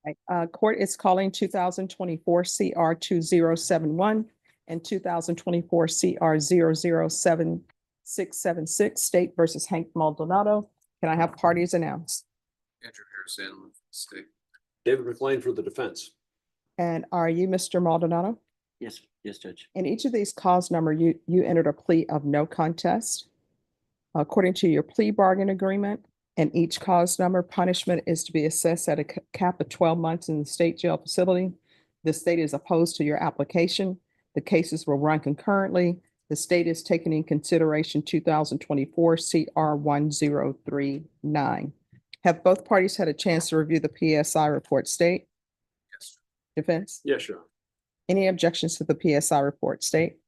Right. Court is calling 2024 CR 2071 and 2024 CR 007676 State versus Hank Maldonado. Can I have parties announced? Andrew Harrison, State. David McLean for the defense. And are you Mr. Maldonado? Yes, yes, Judge. In each of these cause number, you entered a plea of no contest. According to your plea bargain agreement, and each cause number, punishment is to be assessed at a cap of 12 months in the state jail facility. The state is opposed to your application. The cases will run concurrently. The state is taking in consideration 2024 CR 1039. Have both parties had a chance to review the PSI report, state? Yes. Defense? Yes, Your Honor. Any objections to the PSI report, state?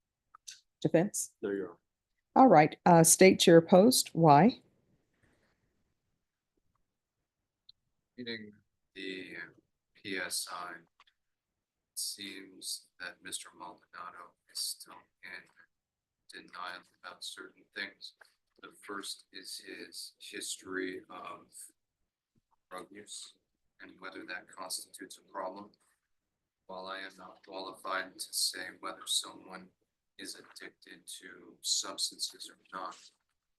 Defense? There you are. All right, state you're opposed. Why? Reading the PSI, it seems that Mr. Maldonado is still in denial about certain things. The first is his history of drug use and whether that constitutes a problem. While I am not qualified to say whether someone is addicted to substances or not,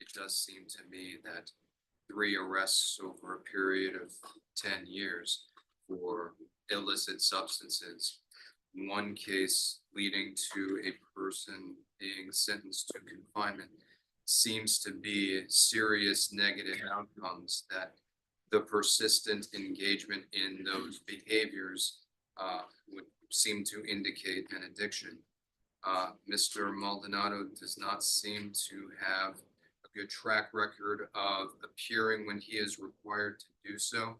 it does seem to me that 3 arrests over a period of 10 years for illicit substances, 1 case leading to a person being sentenced to confinement, seems to be serious negative outcomes that the persistent engagement in those behaviors would seem to indicate an addiction. Mr. Maldonado does not seem to have a good track record of appearing when he is required to do so.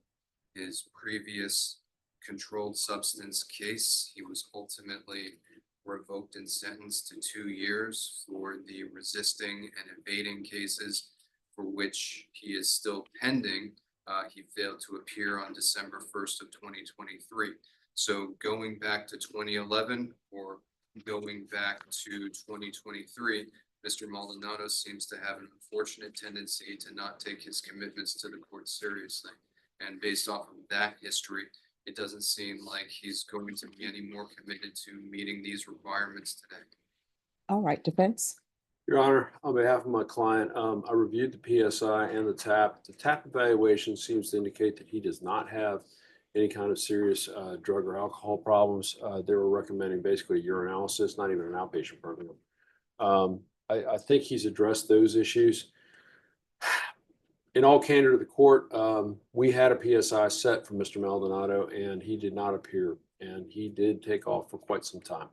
His previous controlled substance case, he was ultimately revoked and sentenced to 2 years for the resisting and evading cases for which he is still pending. He failed to appear on December 1st of 2023. So going back to 2011 or going back to 2023, Mr. Maldonado seems to have an unfortunate tendency to not take his commitments to the court seriously. And based off of that history, it doesn't seem like he's going to be any more committed to meeting these requirements today. All right, defense? Your Honor, on behalf of my client, I reviewed the PSI and the TAP. The TAP evaluation seems to indicate that he does not have any kind of serious drug or alcohol problems. They were recommending basically urinalysis, not even an outpatient program. I think he's addressed those issues. In all candor to the court, we had a PSI set for Mr. Maldonado and he did not appear and he did take off for quite some time.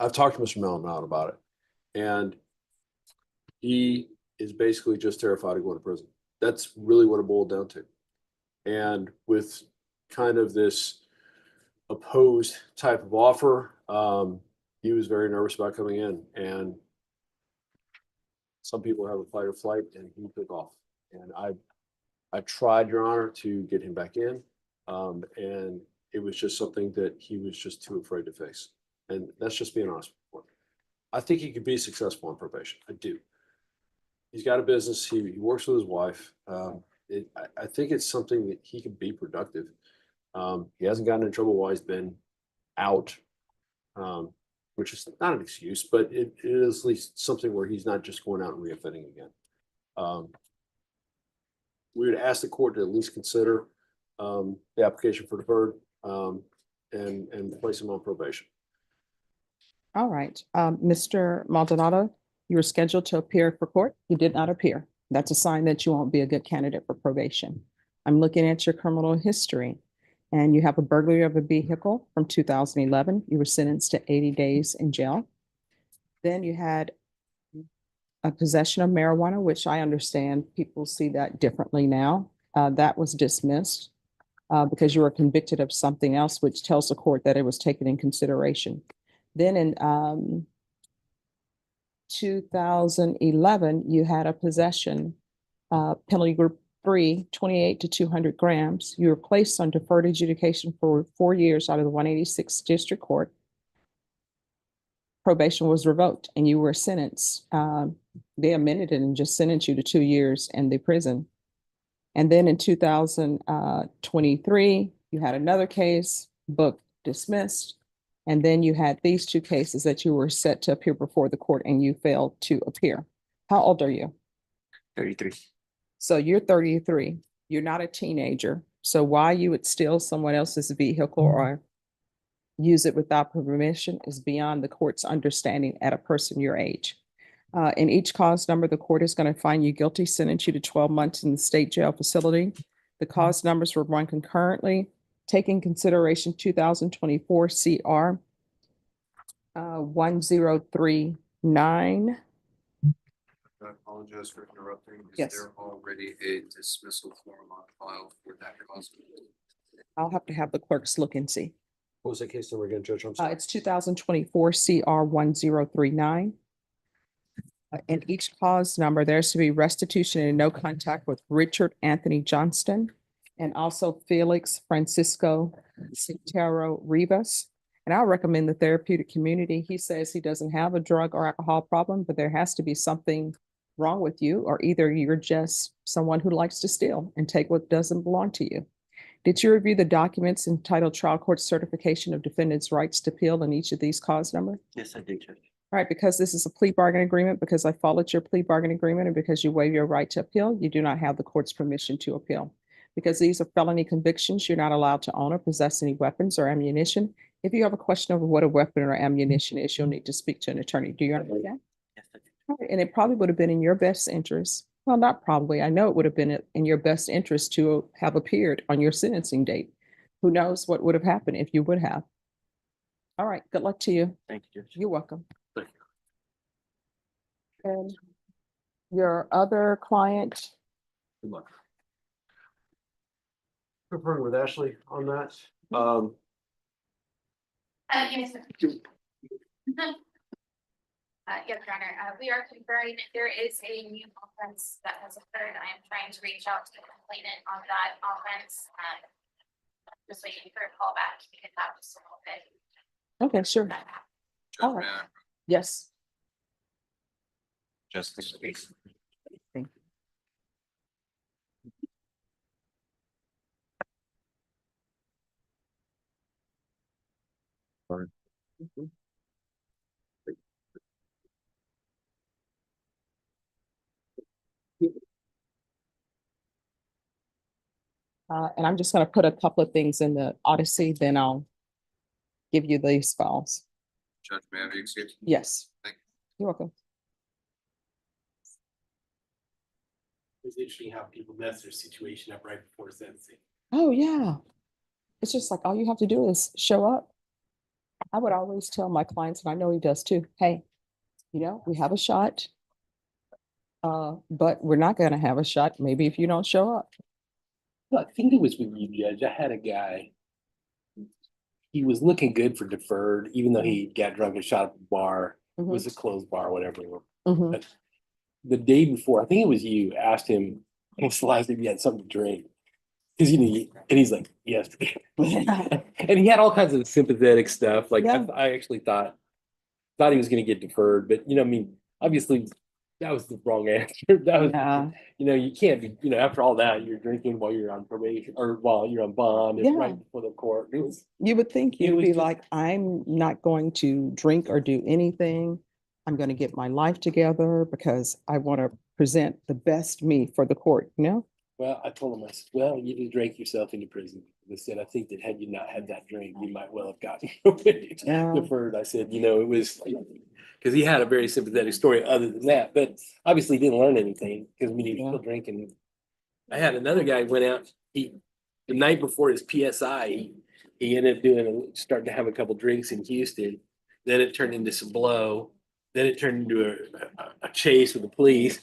I've talked to Mr. Maldonado about it and he is basically just terrified of going to prison. That's really what it boiled down to. And with kind of this opposed type of offer, he was very nervous about coming in. And some people have a fight or flight, and he took off. And I tried, Your Honor, to get him back in, and it was just something that he was just too afraid to face. And that's just being honest with you. I think he could be successful on probation. I do. He's got a business. He works with his wife. I think it's something that he could be productive. He hasn't gotten in trouble while he's been out, which is not an excuse, but it is at least something where he's not just going out and reoffending again. We would ask the court to at least consider the application for deferred and place him on probation. All right, Mr. Maldonado, you were scheduled to appear for court. You did not appear. That's a sign that you won't be a good candidate for probation. I'm looking at your criminal history and you have a burglary of a vehicle from 2011. You were sentenced to 80 days in jail. Then you had a possession of marijuana, which I understand people see that differently now. That was dismissed because you were convicted of something else, which tells the court that it was taken in consideration. Then in 2011, you had a possession penalty group 3, 28 to 200 grams. You were placed on deferred adjudication for 4 years out of the 186th District Court. Probation was revoked and you were sentenced. They amended it and just sentenced you to 2 years in the prison. And then in 2023, you had another case, book dismissed. And then you had these two cases that you were set to appear before the court and you failed to appear. How old are you? 33. So you're 33. You're not a teenager. So why you would steal someone else's vehicle or use it without permission is beyond the court's understanding at a person your age. In each cause number, the court is going to find you guilty, sentence you to 12 months in the state jail facility. The cause numbers were run concurrently, taking consideration 2024 CR 1039. I apologize for interrupting. Is Yes. there already a dismissal form on file for that cause? I'll have to have the clerks look and see. What was the case number again, Judge? I'm sorry. It's 2024 CR 1039. In each cause number, there's to be restitution and no contact with Richard Anthony Johnston and also Felix Francisco Citero Rivas. And I recommend the therapeutic community. He says he doesn't have a drug or alcohol problem, but there has to be something wrong with you, or either you're just someone who likes to steal and take what doesn't belong to you. Did you review the documents entitled Trial Court Certification of Defendant's Rights to Appeal in each of these cause numbers? Yes, I did, Judge. All right, because this is a plea bargain agreement, because I followed your plea bargain agreement, and because you waive your right to appeal, you do not have the court's permission to appeal. Because these are felony convictions, you're not allowed to own or possess any weapons or ammunition. If you have a question over what a weapon or ammunition is, you'll need to speak to an attorney. Do you understand? Yes, I did. All right, and it probably would have been in your best interest. Well, not probably. I know it would have been in your best interest to have appeared on your sentencing date. Who knows what would have happened if you would have. All right, good luck to you. Thank you, Judge. You're welcome. Thank And your other client, Good luck. Conferring with Ashley on that. Yes. Yes, Your Honor, we are conferring, there is a new offense that has occurred. I am trying to reach out to the complainant on that offense. Just waiting for a call back. You can have just a little bit. okay, sure. Judge, All right. may I Yes. just Thank you. And I'm just gonna put a couple of things in the Odyssey, then I'll give you these files. Judge, may I have your excuse? Yes. Thank You're welcome. It's interesting how people mess their situation up right before sentencing. Oh, yeah. It's just like, all you have to do is show up. I would always tell my clients, and I know he does too, hey, you know, we have a shot. But we're not gonna have a shot, maybe if you don't show up. I think it was with you, Judge. I had a guy. He was looking good for deferred, even though he got drunk and shot at the bar. It was a closed bar, whatever. Mhm. The day before, I think it was you, asked him, when's the last time you had something to drink? Cause you know, and he's like, yes. And he had all kinds of sympathetic stuff. Like Yeah. I actually thought he was gonna get deferred, but you know, I mean, obviously that was the wrong answer. That was, Yeah. you know, you can't be, you know, after all that, you're drinking while you're on probation or while you're on bond. It's Yeah. right before the court. It was, You would think It you'd was be just- like, I'm not going to drink or do anything. I'm going to get my life together because I want to present the best me for the court, you know? well, I told him, I said, well, you just drank yourself into prison. I said, I think that had you not had that drink, you might well have gotten Yeah. deferred. I said, you know, it was, because he had a very sympathetic story other than that, but obviously didn't learn anything because we he was still drinking. I had another guy went out, the night before his PSI, he ended up starting to have a couple drinks in Houston. Then it turned into some blow. Then it turned into a chase with the police.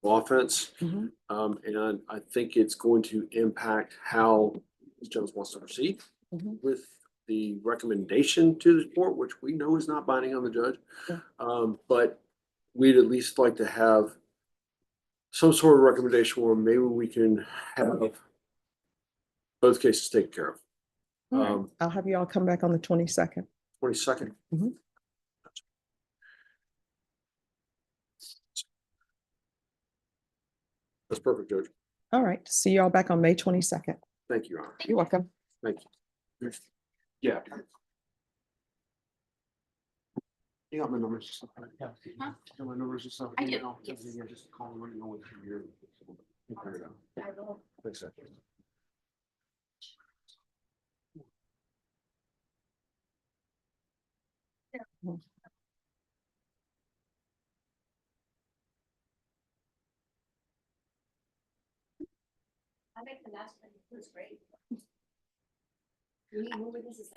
offense. Mhm. And I think it's going to impact how Ms. Jones wants to proceed Mhm. with the recommendation to the court, which we know is not binding on the judge. Yeah. But we'd at least like to have some sort of recommendation where maybe we can have both cases taken care of. All right. I'll have you all come back on the 22nd. 22nd. Mhm. That's perfect, Judge. All right. See you all back on May 22nd. Thank you, Your Honor. You're welcome. Thank you. Yeah. You got my numbers and stuff, right? Huh? You got my numbers and stuff? I do, email, yes. everything, yeah, just call me when you know what you're. Figure it out. I will. Thanks, sir. I make the last one, it was great. We move this is.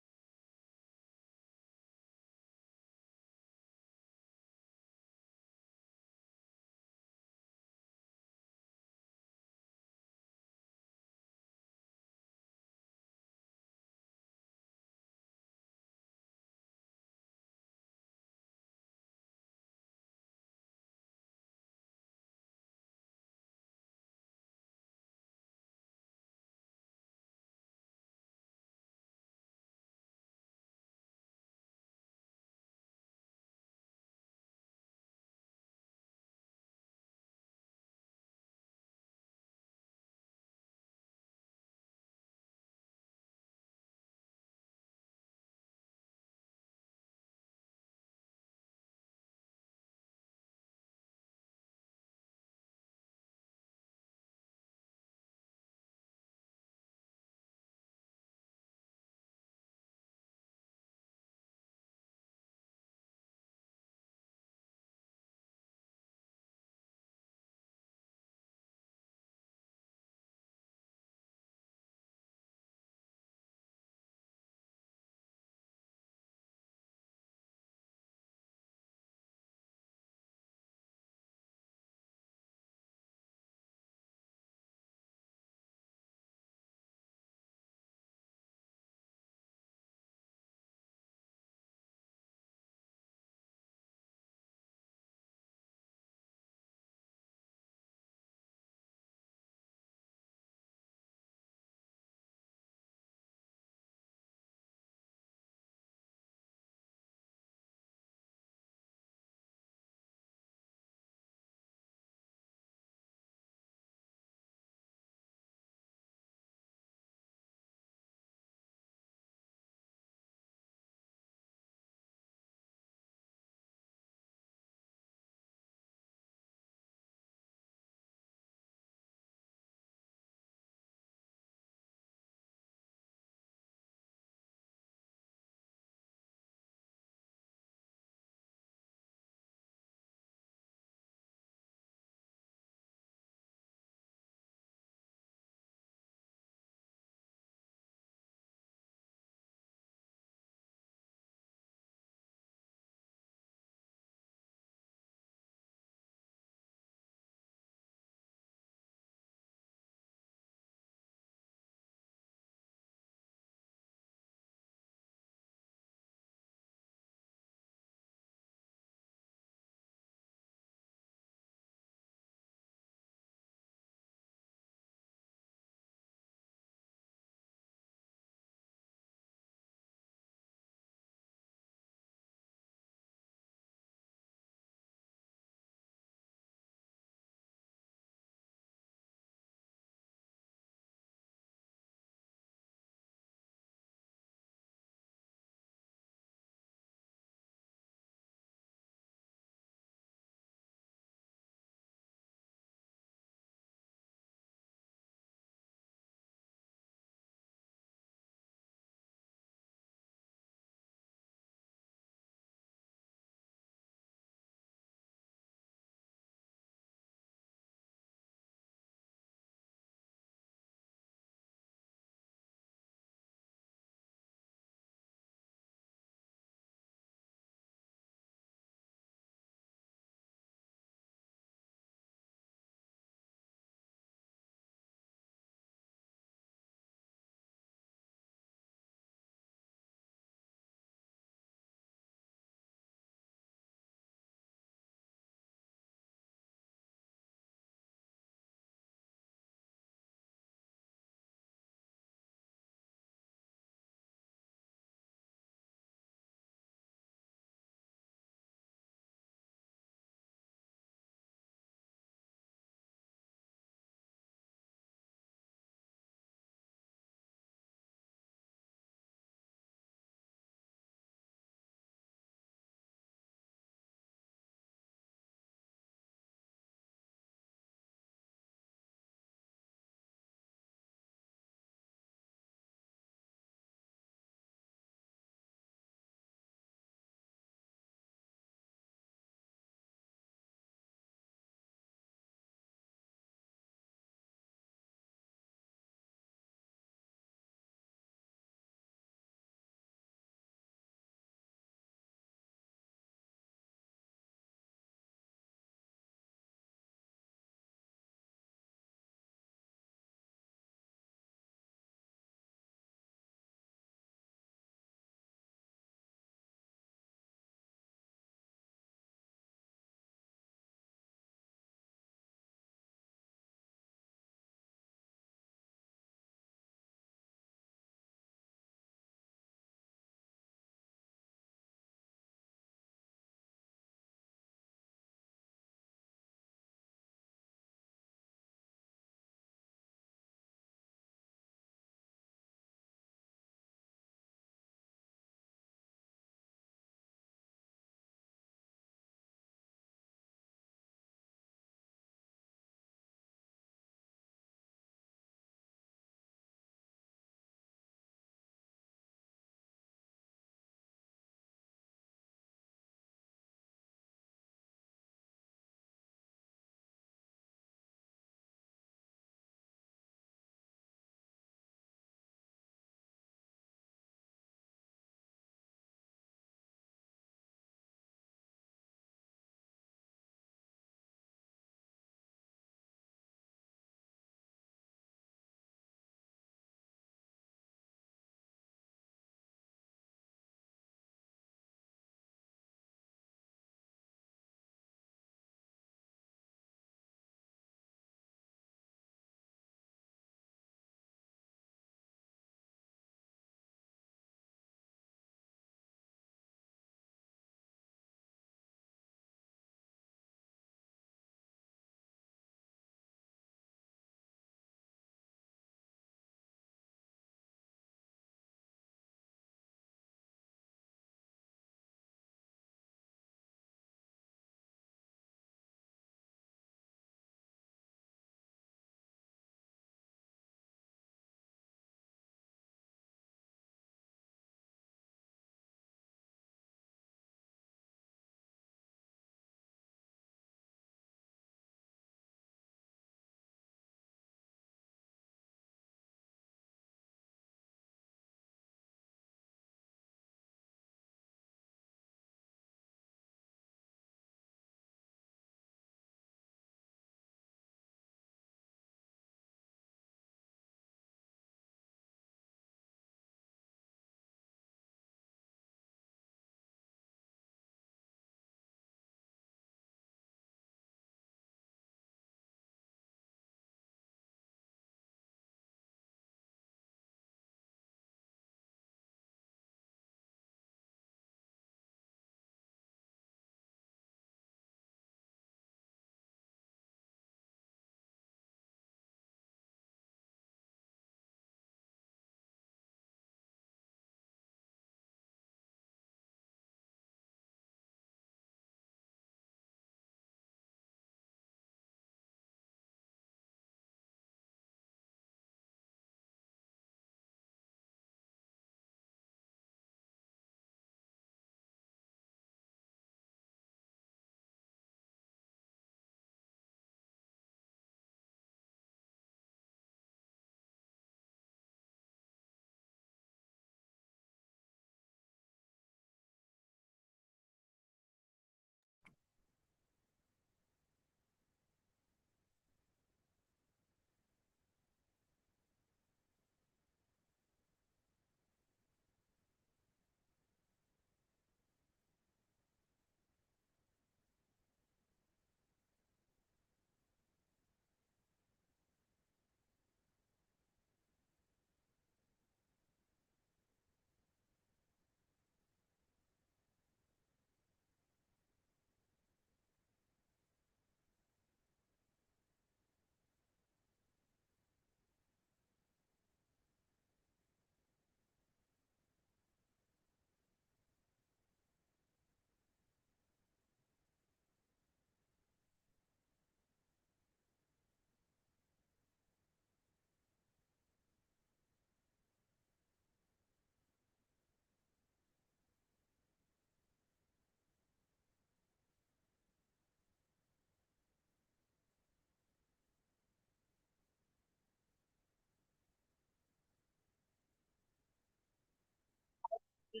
You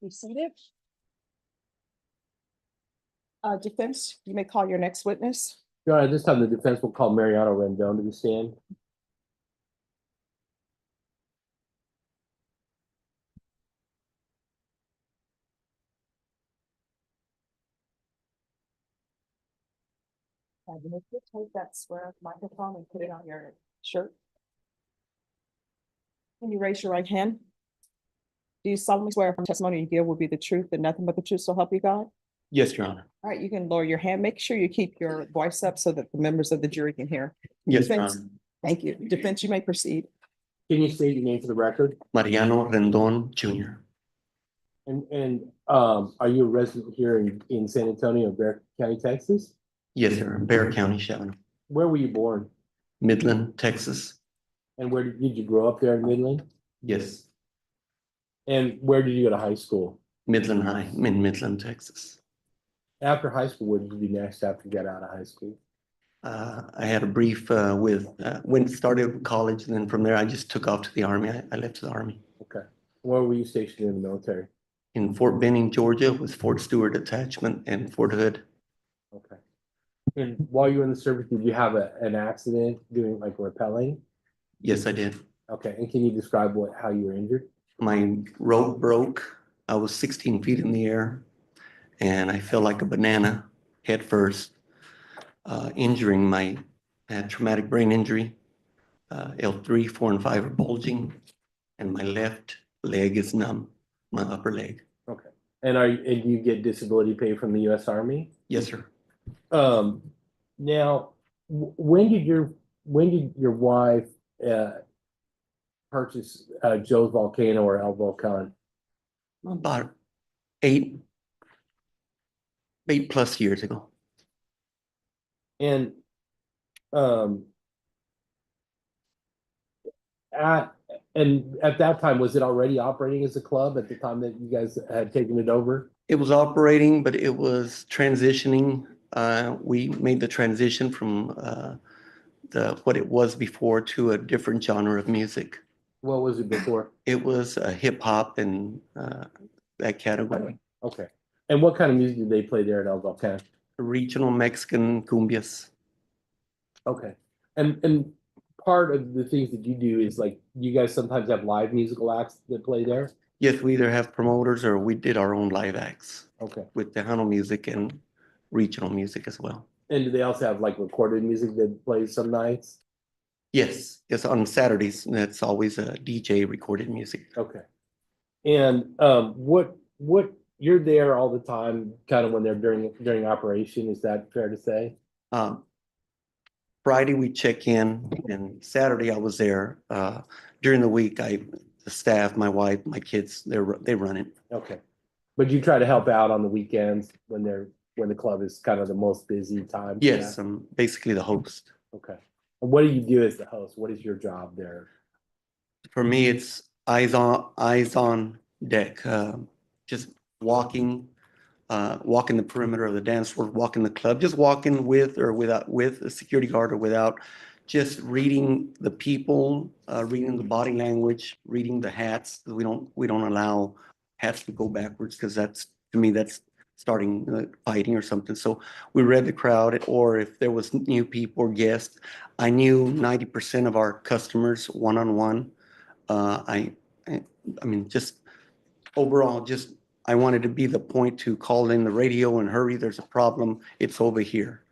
seated? Defense, you may call your next witness. Your Honor, this time the defense will call Mariano Rendon to the stand. Take that square microphone and put it on your shirt. Can you raise your right hand? Do you solemnly swear from testimony you give will be the truth and nothing but the truth, so help you God? Yes, Your Honor. All right, you can lower your hand. Make sure you keep your voice up so that the members of the jury can hear. Yes, Your Defense. Honor. Thank you. Defense, you may proceed. Can you state your name for the record? Mariano Rendon Jr. Are you a resident here in San Antonio, Bexar County, Texas? Yes, sir. Bear County, Shannon. Where were you born? Midland, Texas. And where did you grow up there in Midland? Yes, And where did you go to high school? Midland High, in Midland, Texas. After high school, what did you do next after you got out of high school? I had a brief started college, and then from there I just took off to the Army. I left the Army Okay. Where were you stationed in the military? in Fort Benning, Georgia, with Fort Stewart Detachment and Fort Hood. Okay. And while you were in the service, did you have an accident doing like rappelling? Yes, I did. Okay. And can you describe how you were injured? My rope broke. I was 16 feet in the air, and I fell like a banana head first, injuring I had traumatic brain injury. L3, 4, and 5 are bulging, and my left leg is numb, my upper leg. Okay. And do you get disability pay from the U.S. Army? Yes, sir. Now, when did your wife purchase Joe's Volcano or El Volcan? About 8+ years ago. And at that time, was it already operating as a club at the time that you guys had taken it over? It was operating, but it was transitioning. We made the transition from what it was before to a different genre of music. What was it before? It was hip hop and that category. Okay. And what kind of music did they play there at El Volcan? Regional Mexican cumbias. Okay. And part of the things that you do is like you guys sometimes have live musical acts that play there? Yes, we either have promoters or we did our own live acts Okay. with Tejano music and regional music as well. And do they also have like recorded music that plays some nights? Yes, on Saturdays, that's always a DJ recorded music. Okay. And what you're there all the time, kind of when they're during operation, is that fair to say? Friday we check in, and Saturday I was there. During the week, the staff, my wife, my kids, they run it. Okay. But you try to help out on the weekends when the club is kind of the most busy time? for Yes, that? I'm basically the host. Okay. And what do you do as the host? What is your job there? For me, it's eyes on deck. Just walking the perimeter of the dance floor, walking the club, just walking with or without a security guard or without, just reading the people, reading the body language, reading the hats. We don't allow hats to go backwards because to me that's starting fighting or something. So we read the crowd, or if there was new people or guests, I knew 90% of our customers one-on-one. I mean, just overall, I wanted to be the point to call in the radio and hurry, there's a problem, it's over here.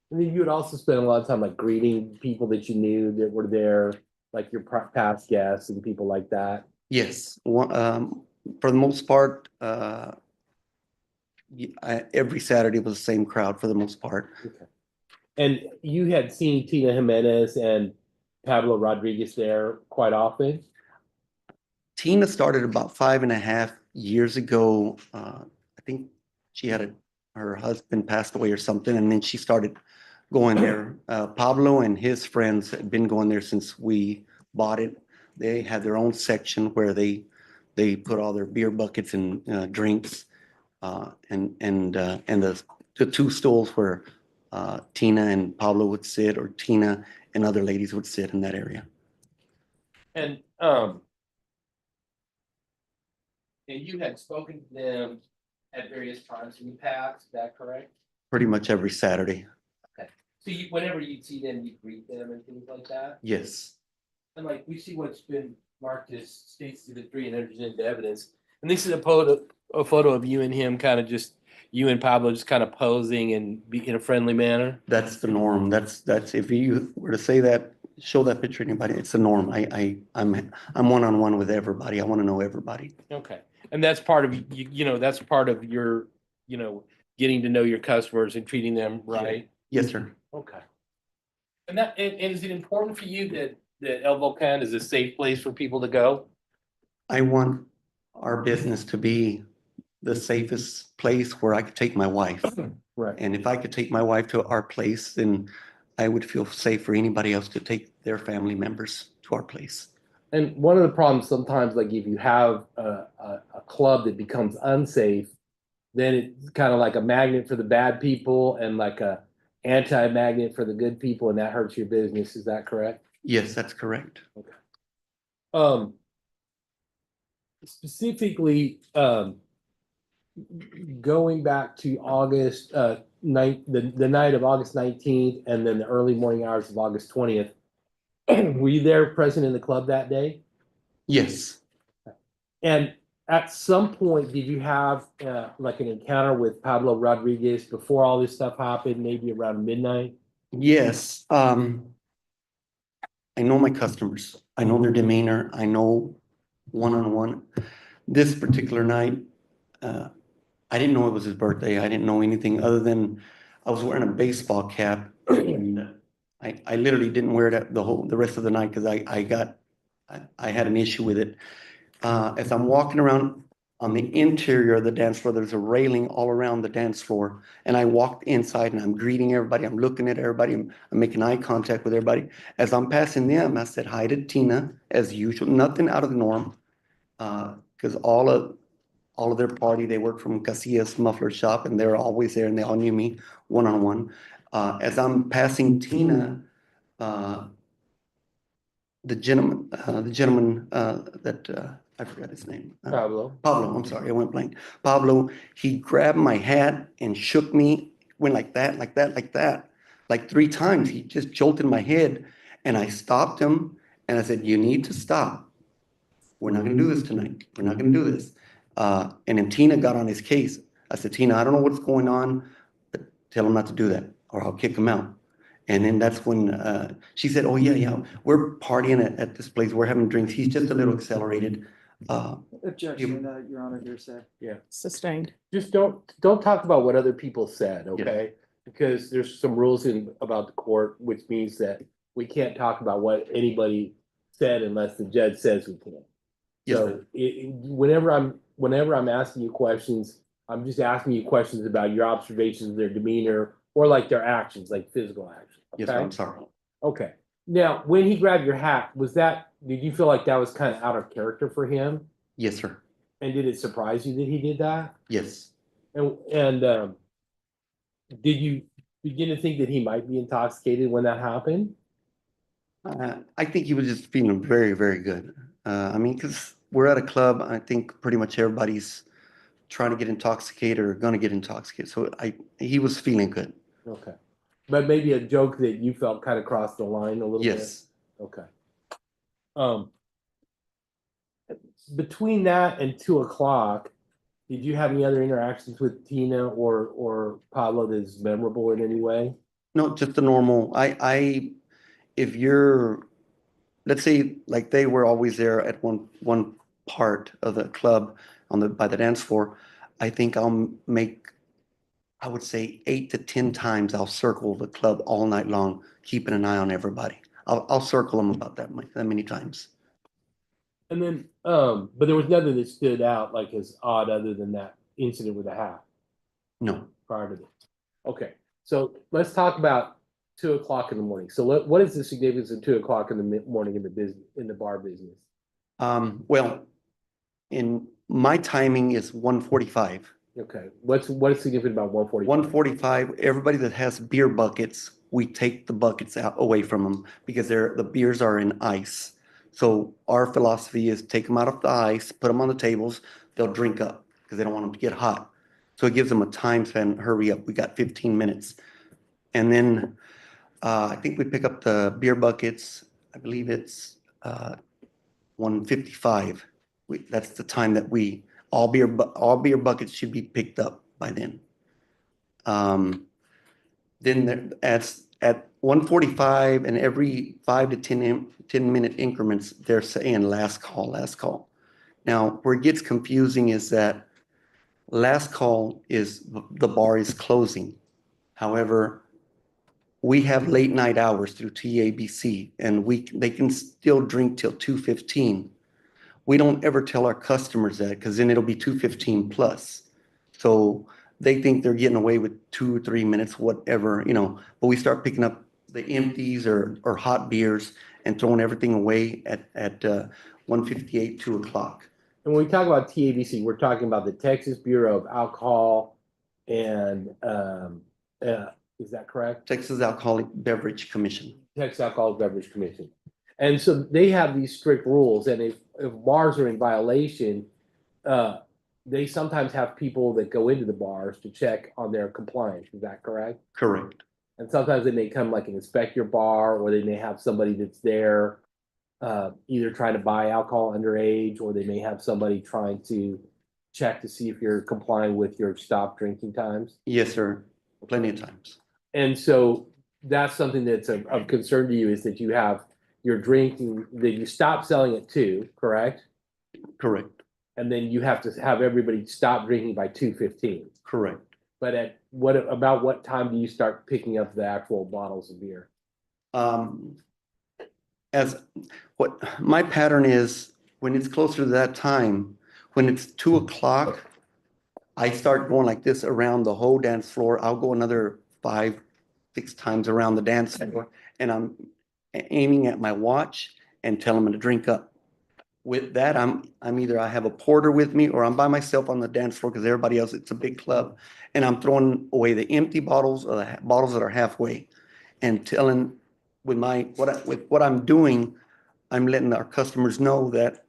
And then you would also spend a lot of time like greeting people that you knew that were there, like your past guests and people like that. Yes, for the most part, every Saturday was the same crowd for the most part. Okay. And you had seen Tina Jimenez and Pablo Rodriguez there quite often? Tina started about 5.5 years ago. I think she had her husband passed away or something, and then she started going there. Pablo and his friends had been going there since we bought it. They had their own section where they put all their beer buckets and drinks, and the two stools where Tina and Pablo would sit, or Tina and other ladies would sit in that area. And you had spoken to them at various times in the past, is that correct? Pretty much every Saturday. So whenever you see them, you greet them and things like that? Yes. And like, we see what's been marked as states to the three and entered into evidence. And this is a photo of you and him, kind of just, you and Pablo just kind of posing and be in a friendly manner. That's the norm. That's if you were to say that, show that picture to anybody, it's the norm. I'm one-on-one with everybody. I want to know everybody. Okay. And that's part of, that's part of your, getting to know your customers and treating them right. Yes, sir. Okay. And is it important for you that El Volcan is a safe place for people to go? I want our business to be the safest place where I could take my wife. Right. And if I could take my wife to our place, then I would feel safe for anybody else to take their family members to our place. And one of the problems sometimes, like if you have a club that becomes unsafe, then it's kind of like a magnet for the bad people and like a anti-magnet for the good people, and that hurts your business. Is that correct? Yes, that's correct. Specifically, going back to August the night of August 19th and then the early morning hours of August 20th, were you there present in the club that day? Yes. And at some point, did you have like an encounter with Pablo Rodriguez before all this stuff happened, maybe around midnight? Yes. I know my customers. I know their demeanor. I know one-on-one. This particular night, I didn't know it was his birthday. I didn't know anything other than I was wearing a baseball cap, and I literally didn't wear it the rest of the night because I had an issue with it. As I'm walking around on the interior of the dance floor, there's a railing all around the dance floor, and I walked inside and I'm greeting everybody. I'm looking at everybody. I'm making eye contact with everybody. As I'm passing them, I said hi to Tina as usual. Nothing out of the norm, because all of their party, they work from Casillas Muffler Shop, and they're always there, and they all knew me one-on-one. As I'm passing Tina, the gentleman that I forgot his name. Pablo. Pablo, I'm sorry, I went blank. Pablo, he grabbed my hat and shook me, went like that, like that, like that, like 3 times. He just jolted my head, and I stopped him, and I said, "You need to stop. We're not going to do this tonight. We're not going to do this." And then Tina got on his case. I said, "Tina, I don't know what's going on, but tell him not to do that, or I'll kick him out." And then that's when she said, "Oh, yeah, we're partying at this place. We're having drinks. He's just a little accelerated." Objection, Your Honor, hearsay. Sustained. Just don't talk about what other people said, okay? Because there's some rules about the court, which means that we can't talk about what anybody said unless the judge says we can. Yes, So sir. whenever I'm asking you questions, I'm just asking you questions about your observations of their demeanor or like their actions, like physical actions. Yes, sir, Okay? I'm sorry. Okay. Now, when he grabbed your hat, did you feel like that was kind of out of character for him? Yes, sir. And did it surprise you that he did that? Yes. And did you begin to think that he might be intoxicated when that happened? I think he was just feeling very, very good. I mean, because we're at a club, I think pretty much everybody's trying to get intoxicated or gonna get intoxicated. So he was feeling good. Okay. But maybe a joke that you felt kind of crossed the line a little bit? Yes. Okay. Between that and 2:00, did you have any other interactions with Tina or Pablo that's memorable in any way? No, just the normal. If you're, let's say, like they were always there at one part of the club by the dance floor, I think I would say 8 to 10 times I'll circle the club all night long, keeping an eye on everybody. I'll circle them about that many times. And then, but there was nothing that stood out like as odd other than that incident with the hat No. prior to this. Okay, so let's talk about 2 o'clock in the morning. So what is the significance of 2 o'clock in the morning in the business, in the bar business? Well, in my timing is 1:45. Okay, what is significant about 1:40? 1:45, everybody that has beer buckets, we take the buckets out away from them because the beers are in ice. So our philosophy is take them out of the ice, put them on the tables, they'll drink up because they don't want them to get hot. So it gives them a time span, hurry up, we got 15 minutes. And then I think we pick up the beer buckets, I believe it's 1:55. That's the time that all beer buckets should be picked up by then. Then at 1:45 and every 5 to 10 minute increments, they're saying last call, last call. Now, where it gets confusing is that last call is the bar is closing. However, we have late night hours through TABC and they can still drink till 2:15. We don't ever tell our customers that because then it'll be 2:15 plus. So they think they're getting away with 2 or 3 minutes, whatever, but we start picking up the empties or hot beers and throwing everything away at 1:58, 2 o'clock. And when we talk about TABC, we're talking about the Texas Bureau of Alcohol and, is that correct? Texas Alcoholic Beverage Commission. Texas Alcohol Beverage Commission. And so they have these strict rules, and if bars are in violation, they sometimes have people that go into the bars to check on their compliance. Is that correct? Correct. And sometimes they may come like and inspect your bar, or they may have somebody that's there either trying to buy alcohol underage, or they may have somebody trying to check to see if you're complying with your stop drinking times. Yes, sir. Plenty of times. And so that's something that's of concern to you, is that you're drinking, that you stop selling at 2, correct? Correct. And then you have to have everybody stop drinking by 2:15. Correct. But at what time do you start picking up the actual bottles of beer? As what my pattern is, when it's closer to that time, when it's 2 o'clock, I start going like this around the whole dance floor. I'll go another 5, 6 times around the dance floor, and I'm aiming at my watch and telling them to drink up. With that, I'm either I have a porter with me or I'm by myself on the dance floor because everybody else, it's a big club, and I'm throwing away the empty bottles or the bottles that are halfway, and telling with what I'm doing, I'm letting our customers know that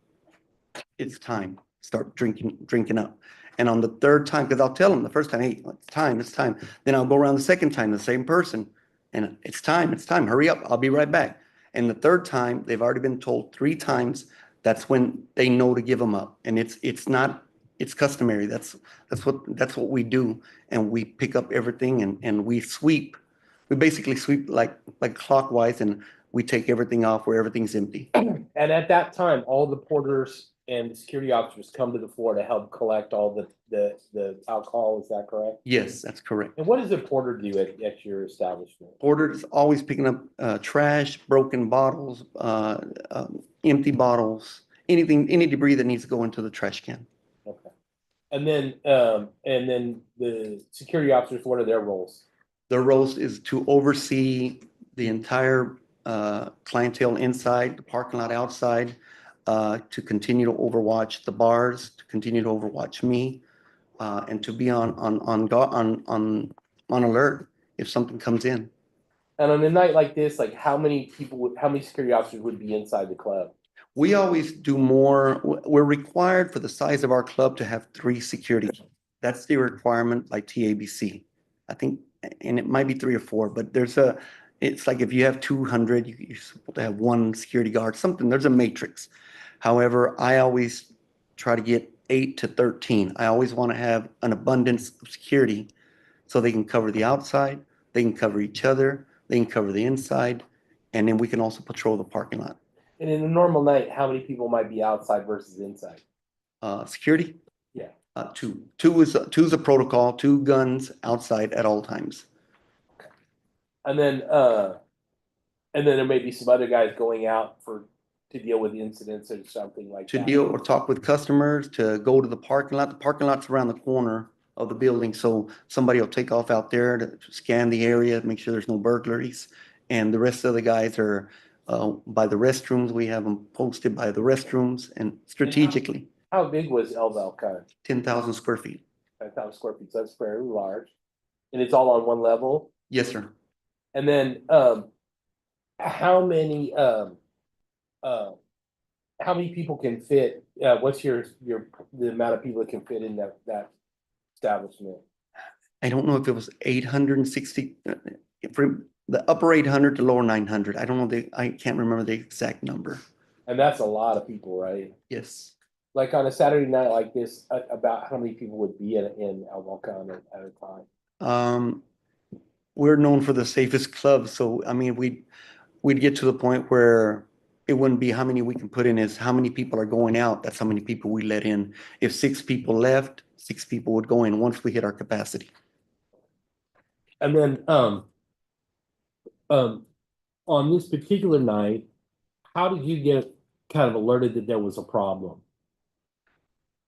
it's time. Start drinking up. And on the third time, because I'll tell them the first time, hey, it's time. Then I'll go around the second time, the same person, and it's time, hurry up, I'll be right back. And the third time, they've already been told 3 times, that's when they know to give them up. And it's customary. That's what we do. And we pick up everything and we sweep. We basically sweep like clockwise, and we take everything off where everything's empty. And at that time, all the porters and the security officers come to the floor to help collect all the alcohol. Is that correct? Yes, that's correct. And what does a porter do at your establishment? Porter's always picking up trash, broken bottles, empty bottles, any debris that needs to go into the trash can. Okay. And then the security officers, what are their roles? Their role is to oversee the entire clientele inside, the parking lot outside, to continue to overwatch the bars, to continue to overwatch me, and to be on alert if something comes in. And on a night like this, like how many security officers would be inside the club? We always do more. We're required for the size of our club to have 3 security. That's the requirement by TABC. I think, and it might be 3 or 4, but it's like if you have 200, you're supposed to have 1 security guard, something, there's a matrix. However, I always try to get 8 to 13. I always want to have an abundance of security so they can cover the outside, they can cover each other, they can cover the inside, and then we can also patrol the parking lot. And in a normal night, how many people might be outside versus inside? Security? Yeah. 2. 2 is a protocol, 2 guns outside at all times. And then And then there may be some other guys going out to deal with incidents or something like To that. deal or talk with customers, to go to the parking lot. The parking lot's around the corner of the building, so somebody will take off out there to scan the area, make sure there's no burglaries. And the rest of the guys are by the restrooms. We have them posted by the restrooms and strategically, How big was El Volcan? 10,000 square feet. 10,000 square feet, so that's very large. And it's all on one level? Yes, sir. And then, how many, how many people can fit, what's the amount of people that can fit in that establishment? I don't know if it was 860, from the upper 800 to lower 900. I don't know I can't remember the exact number. And that's a lot of people, right? Yes. Like on a Saturday night like this, about how many people would be in El Volcan at a time? We're known for the safest club, so I mean, we'd get to the point where it wouldn't be how many we can put in, is how many people are going out. That's how many people we let in. If 6 people left, 6 people would go in once we hit our capacity. And then, on this particular night, how did you get kind of alerted that there was a problem?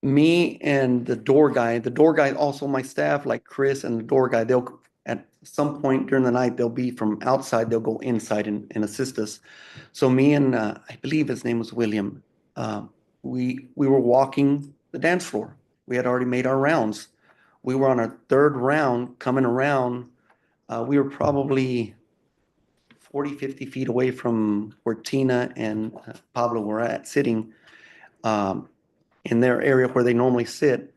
Me and the door guy, also my staff, like Chris and the door guy, they'll, at some point during the night, they'll be from outside, they'll go inside and assist us. So me and, I believe his name was William, we were walking the dance floor. We had already made our rounds. We were on our 3rd round coming around. We were probably 40, 50 feet away from where Tina and Pablo were sitting. In their area where they normally sit.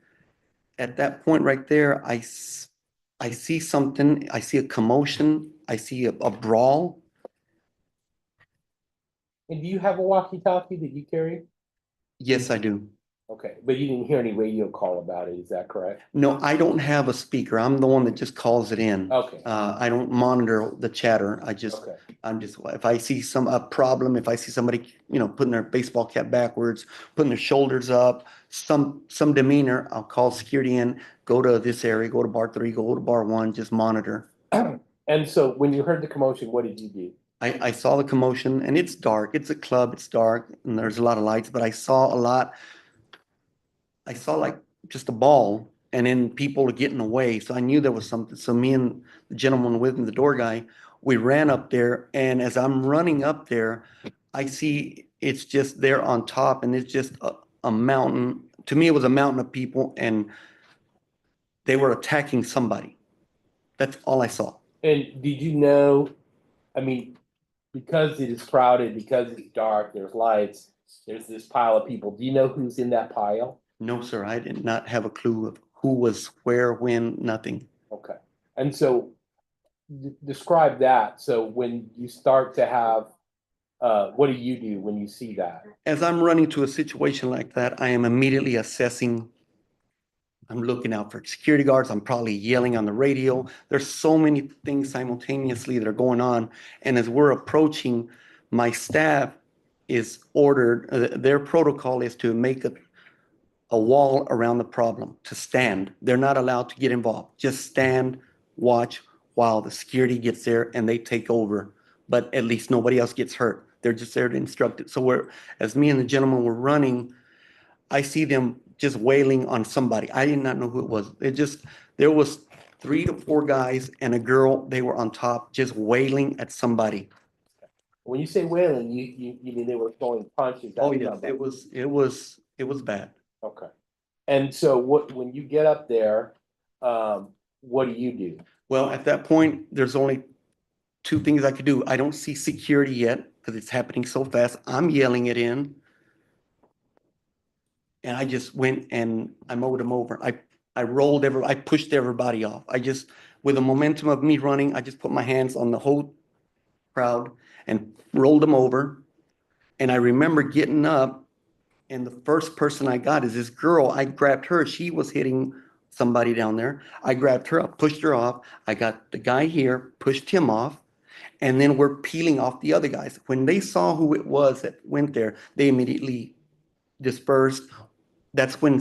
At that point right there, I see something, I see a commotion, I see a brawl. And do you have a walkie-talkie that you carry? Yes, I do. Okay, but you didn't hear any radio call about it, is that correct? No, I don't have a speaker. I'm the one that just calls it in. Okay. I don't monitor the chatter. Okay. If I see a problem, if I see somebody, putting their baseball cap backwards, putting their shoulders up, some demeanor, I'll call security in, go to this area, go to bar 3, go to bar 1, just monitor. And so when you heard the commotion, what did you do? I saw the commotion, and it's dark. It's a club, it's dark, and there's a lot of lights, but I saw like just a ball, and then people are getting away. So I knew there was something. So me and the gentleman with me, the door guy, we ran up there. And as I'm running up there, I see it's just there on top, and it's just a mountain. To me, it was a mountain of people, and they were attacking somebody. That's all I saw. And did you know, I mean, because it is crowded, because it's dark, there's lights, there's this pile of people. Do you know who's in that pile? No, sir, I did not have a clue of who was where, when, nothing. Okay. And so describe that. So when you start to have, what do you do when you see that? As I'm running to a situation like that, I am immediately assessing. I'm looking out for security guards. I'm probably yelling on the radio. There's so many things simultaneously that are going on. And as we're approaching, my staff is ordered, their protocol is to make a wall around the problem, to stand. They're not allowed to get involved. Just stand, watch while the security gets there and they take over. But at least nobody else gets hurt. They're just there to instruct it. So as me and the gentleman were running, I see them just wailing on somebody. I did not know who it was. There was 3 to 4 guys and a girl. They were on top, just wailing at somebody. When you say wailing, you mean they were throwing punches? Oh yeah, it was bad. Okay. And so when you get up there, what do you do? Well, at that point, there's only 2 things I could do. I don't see security yet because it's happening so fast. I'm yelling it in. And I just went and I mowed them over. I pushed everybody off. With the momentum of me running, I just put my hands on the whole crowd and rolled them over. And I remember getting up, and the first person I got is this girl. I grabbed her. She was hitting somebody down there. I grabbed her up, pushed her off. I got the guy here, pushed him off. And then we're peeling off the other guys. When they saw who it was that went there, they immediately dispersed. That's when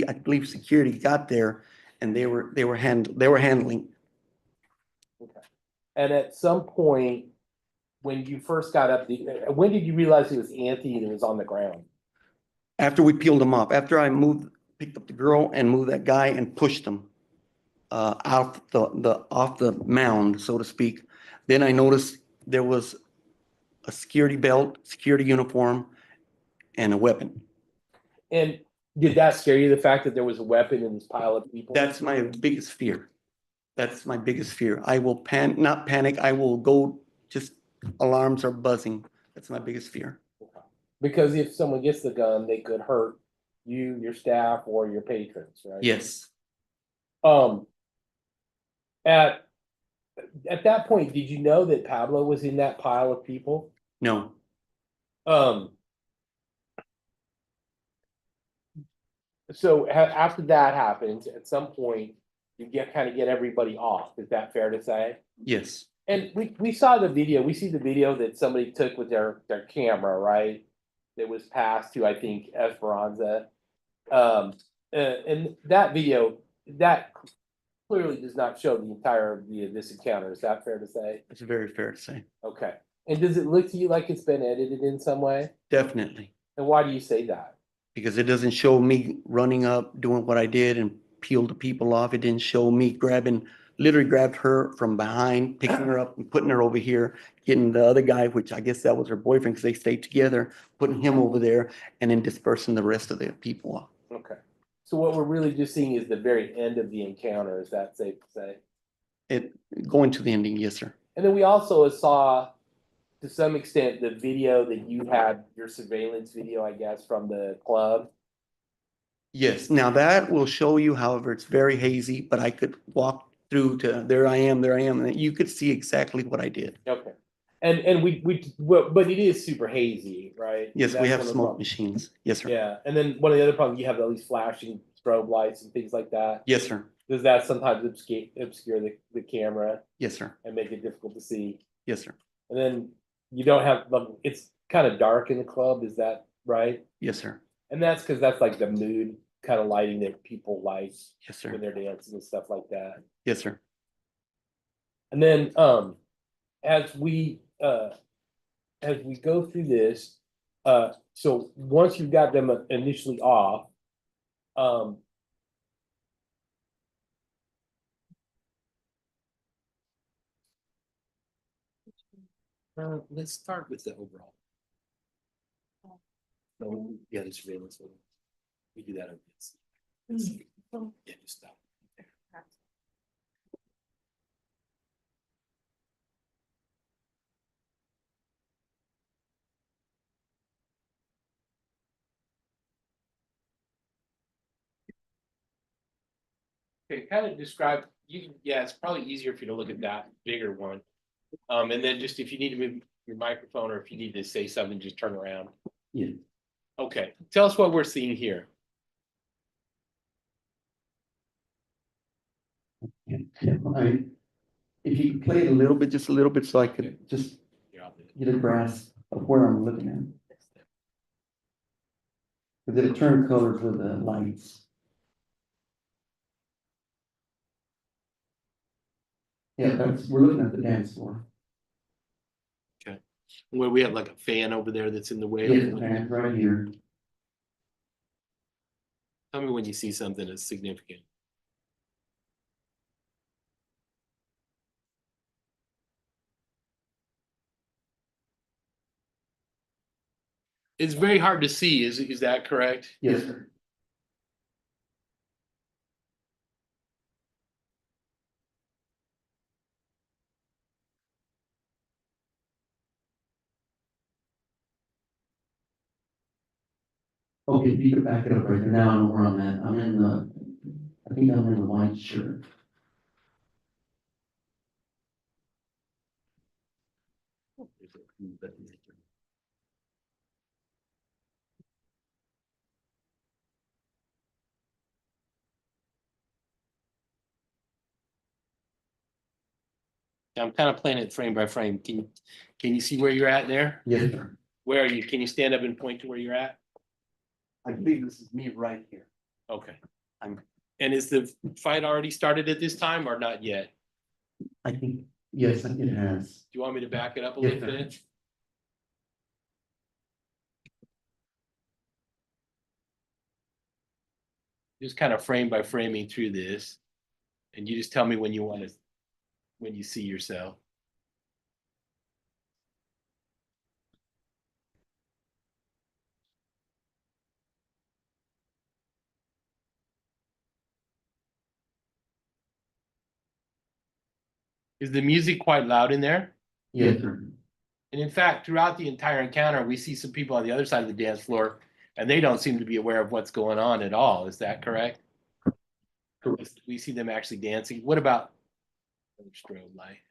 I believe security got there, and they were handling. Okay. And at some point, when you first got up, when did you realize it was Anthony that was on the ground? After we peeled him off, after I picked up the girl and moved that guy and pushed him out off the mound, so to speak, then I noticed there was a security belt, security uniform, and a weapon. And did that scare you, the fact that there was a weapon in this pile of people? That's my biggest fear. That's my biggest fear. I will not panic. I will go, just alarms are buzzing. That's my biggest fear. Because if someone gets the gun, they could hurt you, your staff, or your patrons, right? Yes, At that point, did you know that Pablo was in that pile of people? no, So after that happens, at some point, you kind of get everybody off. Is that fair to say? yes, And we saw the video. We see the video that somebody took with their camera, right? That was passed to, I think, Esperanza. And that video, that clearly does not show the entirety of this encounter. Is that fair to say? it's very fair to say. Okay. And does it look to you like it's been edited in some way? Definitely, And why do you say that? because it doesn't show me running up, doing what I did and peeled the people off. It didn't show me literally grabbed her from behind, picking her up and putting her over here, getting the other guy, which I guess that was her boyfriend because they stayed together, putting him over there and then dispersing the rest of the people off. Okay. So what we're really just seeing is the very end of the encounter. Is that safe to say? It going to the ending, yes, sir. And then we also saw, to some extent, the video that you had, your surveillance video, I guess, from the club. Yes, now that will show you, however, it's very hazy, but I could walk through to there I am, and you could see exactly what I did. Okay. And but it is super hazy, right? Yes, we That's have one of the smoke problems. machines. Yes, sir. Yeah, and then one of the other problems, you have all these flashing strobe lights and things like that. Yes, sir. Does that sometimes obscure the camera Yes, sir. and make it difficult to see? Yes, sir. And then you don't have, it's kind of dark in the club, is that right? Yes, sir. And that's because that's like the mood kind of lighting that people like Yes, sir. when they're dancing and stuff like that. Yes, sir. And then as we go through this, so once you've got them initially off, let's start with the overall. No, yeah, the surveillance. We do that on this. Yeah, just stop. Okay, kind of describe, yeah, it's probably easier for you to look at that bigger one. And then just if you need to move your microphone or if you need to say something, just turn around. Yeah. Okay, tell us what we're seeing here. If you could play it a little bit, just a little bit, so I could just get a grasp of where I'm looking at. Because it'll turn colors with the lights. Yeah, we're looking at the dance floor. Where we have like a fan over there that's in the way. Yeah, the fan's right here. Tell me when you see something that's significant. It's very hard to see, is that correct? Yes, sir. Okay, you can back it up right there. Now I know where I'm at. I think I'm in the white shirt. I'm kind of playing it frame by frame. Can you see where you're at there? Yes, sir. Where are you? Can you stand up and point to where you're at? I believe this is me right here. Okay. I'm- And is the fight already started at this time or not yet? I think Yes, it has. Do you want me to back it up a Yes, little sir. bit? Just kind of frame by framing through this. And you just tell me when you want to, when you see yourself. Is the music quite loud in there? Yes, sir. And in fact, throughout the entire encounter, we see some people on the other side of the dance floor, and they don't seem to be aware of what's going on at all. Is that correct? We see them actually dancing. What about strobe light?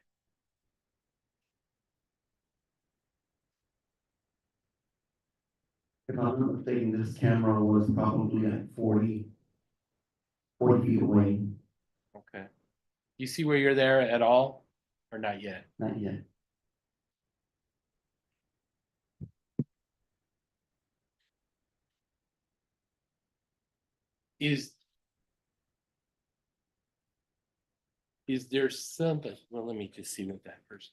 If I'm not mistaken, this camera was probably at 40 feet away. Okay. You see where you're there at all, or not yet? Not yet. Is there something? Well, let me just see what that person.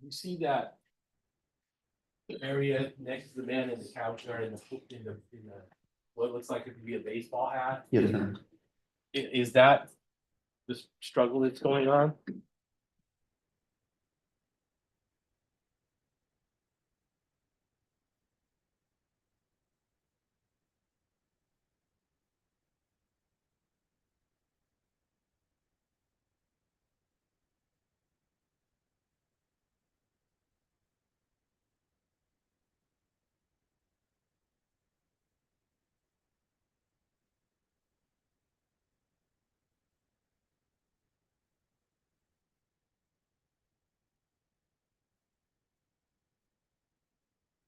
You see that area next to the man in the couch or in the what looks like it could be a baseball hat? Yes, sir. Is that the struggle that's going on?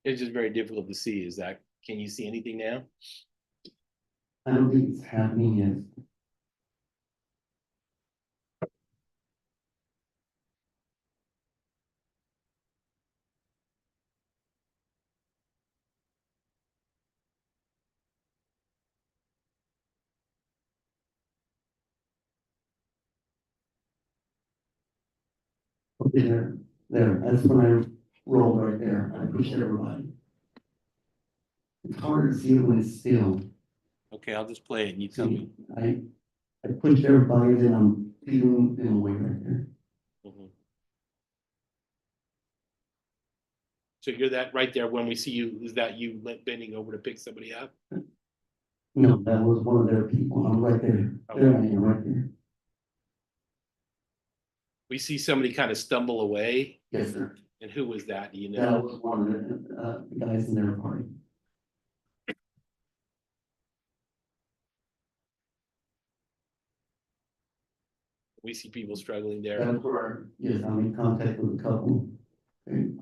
It's just very difficult to see. Is that, can you see anything now? I don't think it's happening yet. Okay, there, that's when I rolled right there. I pushed everybody. It's hard to see it when it's still. Okay, I'll just play it and you tell me. I pushed everybody, then I'm feeling them away right there. Mhm. So you're that right there when we see you, is that you bending over to pick somebody up? No, that was one of their people. I'm right there. There I am, right there. We see somebody kind of stumble away. Yes, sir. And who was that? Do you That know? was one of the guys in their party. We see people struggling there. That's where, yes, I'm in contact with a couple. And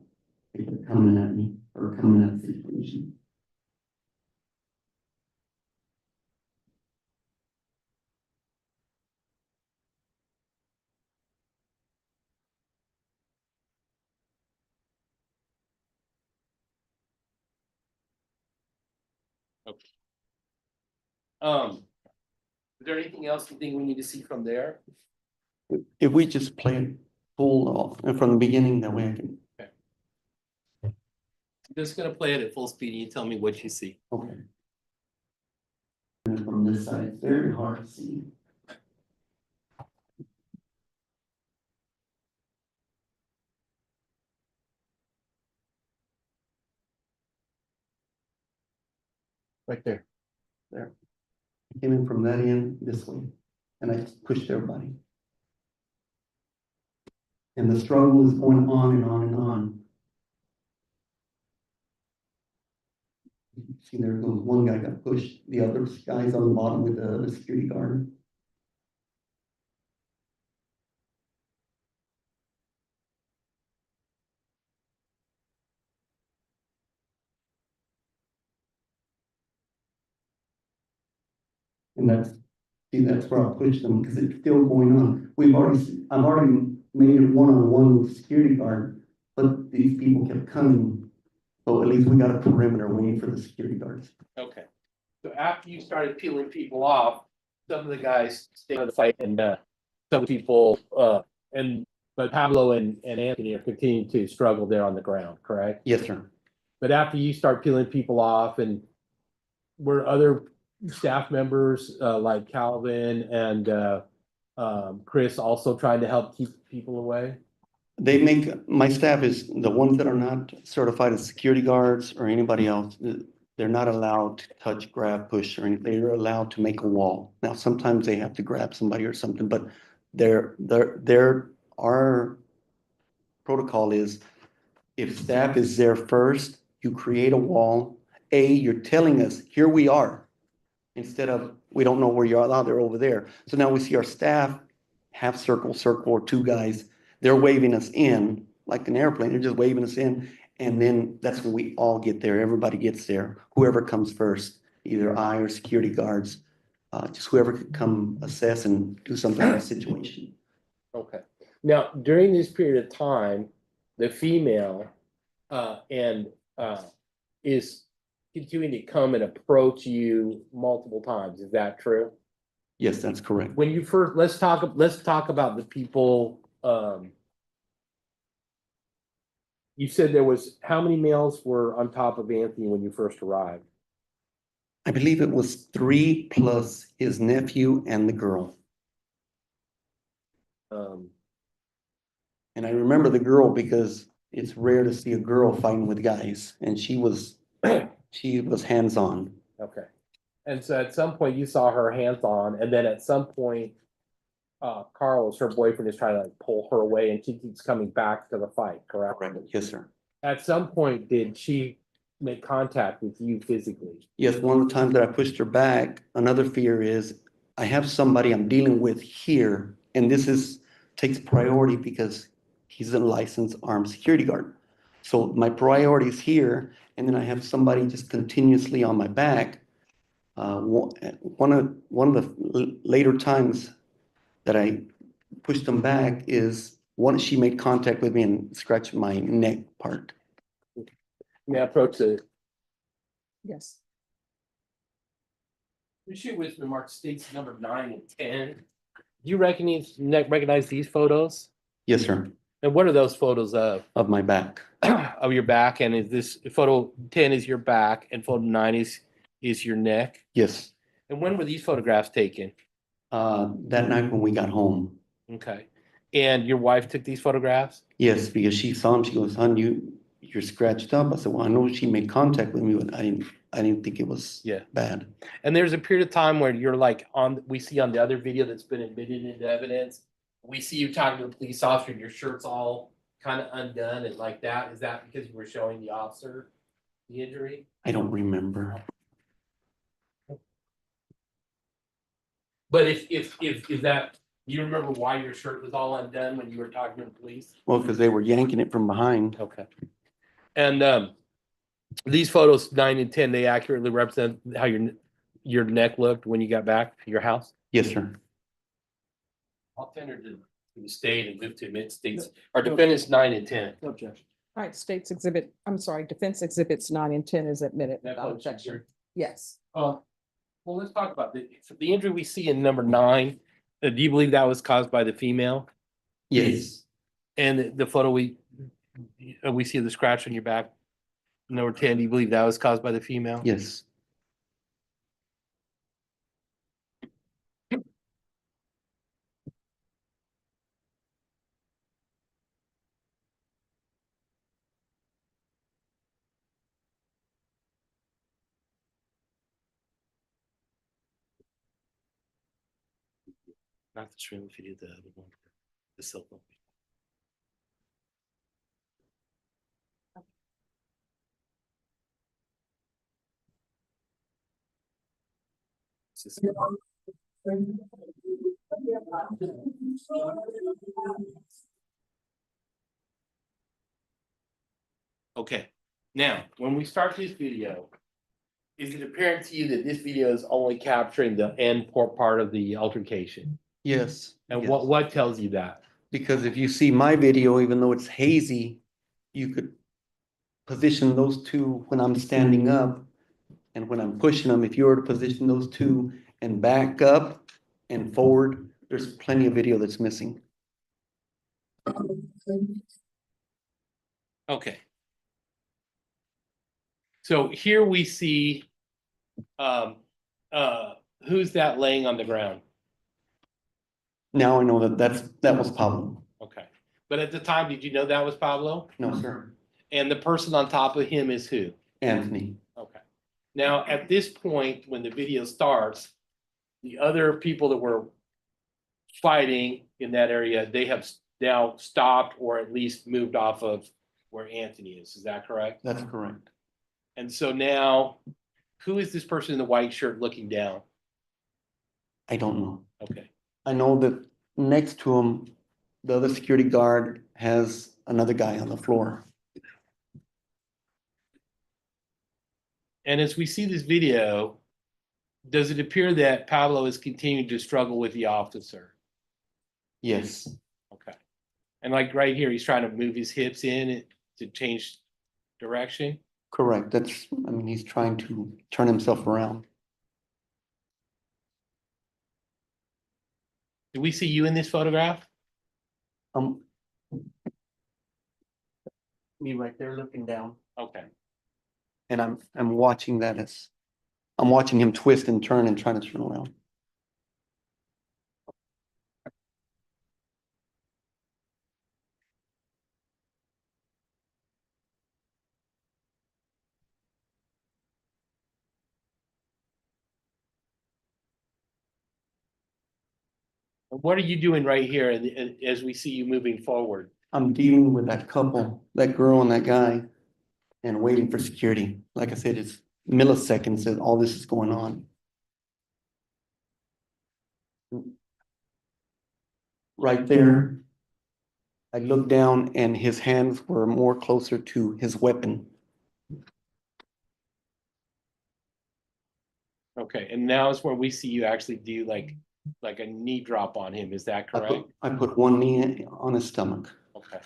they kept coming at me or coming at the situation. Okay. Is there anything else you think we need to see from there? If we just play it full off and from the beginning, that way I can. I'm just gonna play it at full speed and you tell me what you see. Okay. And from this side, it's very hard to see. Right there. There. I came in from that end this way, and I pushed everybody. And the struggle was going on and on and on. See, there goes one guy got pushed, the other guy's on the bottom with the security guard. And that's where I'll push them, because it's still going on. I've already made it one-on-one with the security guard, but these people kept coming. So at least we got a perimeter waiting for the security guards. Okay. So after you started peeling people off, some of the guys stayed on the fight and some people but Pablo and Anthony are continuing to struggle there on the ground, correct? Yes, sir. But after you start peeling people off, and were other staff members like Calvin and Chris also trying to help keep people away? My staff is, the ones that are not certified as security guards or anybody else, they're not allowed to touch, grab, push, or anything. They're allowed to make a wall. Now, sometimes they have to grab somebody or something, but our protocol is, if staff is there first, you create a wall. You're telling us, here we are, instead of, we don't know where you are, they're over there. So now we see our staff, half circle, or two guys, they're waving us in, like an airplane, they're just waving us in. And then that's when we all get there, everybody gets there, whoever comes first, either I or security guards, just whoever could come assess and do something in the situation. Okay. Now, during this period of time, the female is continuing to come and approach you multiple times. Is that true? Yes, that's correct. When you first, let's talk about the people. You said there was, how many males were on top of Anthony when you first arrived? I believe it was 3 plus his nephew and the girl. And I remember the girl because it's rare to see a girl fighting with guys, and she was hands-on. Okay. And so at some point you saw her hands on, and then at some point, Carlos, her boyfriend, is trying to like pull her away, and she keeps coming back to the fight, correct? Yes, sir. At some point, did she make contact with you physically? Yes, one of the times that I pushed her back, another fear is I have somebody I'm dealing with here, and takes priority because he's a licensed armed security guard. So my priority is here, and then I have somebody just continuously on my back. One of the later times that I pushed them back is she made contact with me and scratched my neck part. May I approach the Yes. issue with remark states number 9 and 10? Do you recognize these photos? Yes, sir. And what are those photos of? Of my back. Of your back, and is this photo 10 is your back and photo 9 is your neck? Yes. And when were these photographs taken? That night when we got home. Okay. And your wife took these photographs? Yes, because she saw him. She goes, "Hon, you're scratched up." I said, "Well, I know she made contact with me, but I didn't think it was bad." And there's a period of time where you're like we see on the other video that's been admitted into evidence, we see you talking to the police officer and your shirt's all kind of undone and like that. Is that because you were showing the officer the injury? I don't remember. But if that, you remember why your shirt was all undone when you were talking to the police? Well, because they were yanking it from behind. Okay. And these photos 9 and 10, they accurately represent how your neck looked when you got back to your house? Yes, sir. I'll tender to the state and move to admit states. Our defendants 9 and 10. No objection. All right, defense exhibits 9 and 10 is admitted without objection. Yes. Well, let's talk about the injury we see in number 9. Do you believe that was caused by the female? Yes. And the photo we see the scratch on your back, number 10, do you believe that was caused by the female? Yes. Not the stream video, the other one, the cell phone. Okay, now, when we start this video, Is it apparent to you that this video is only capturing the part of the altercation? Yes. And yes. what tells you that? Because if you see my video, even though it's hazy, you could position those two when I'm standing up and when I'm pushing them. If you were to position those two and back up and forward, there's plenty of video that's missing. Okay. So here we see, who's that laying on the ground? Now I know that was Pablo. Okay. But at the time, did you know that was Pablo? No, sir. And the person on top of him is who? Anthony. Okay. Now, at this point, when the video starts, the other people that were fighting in that area, they have now stopped or at least moved off of where Anthony is. Is that correct? That's correct. And so now, who is this person in the white shirt looking down? I don't know. Okay. I know that next to him, the other security guard has another guy on the floor. And as we see this video, does it appear that Pablo is continuing to struggle with the officer? Yes, Okay. And like right here, he's trying to move his hips in to change direction. correct. I mean, he's trying to turn himself around. Do we see you in this photograph? Me right there looking down. Okay. And I'm watching that I'm watching him twist and turn and trying to turn around. What are you doing right here as we see you moving forward? I'm dealing with that couple, that girl and that guy, and waiting for security. Like I said, it's milliseconds that all this is going on. Right there, I looked down and his hands were more closer to his weapon. Okay, and now is where we see you actually do like a knee drop on him. Is that correct? I put one knee on his stomach Okay.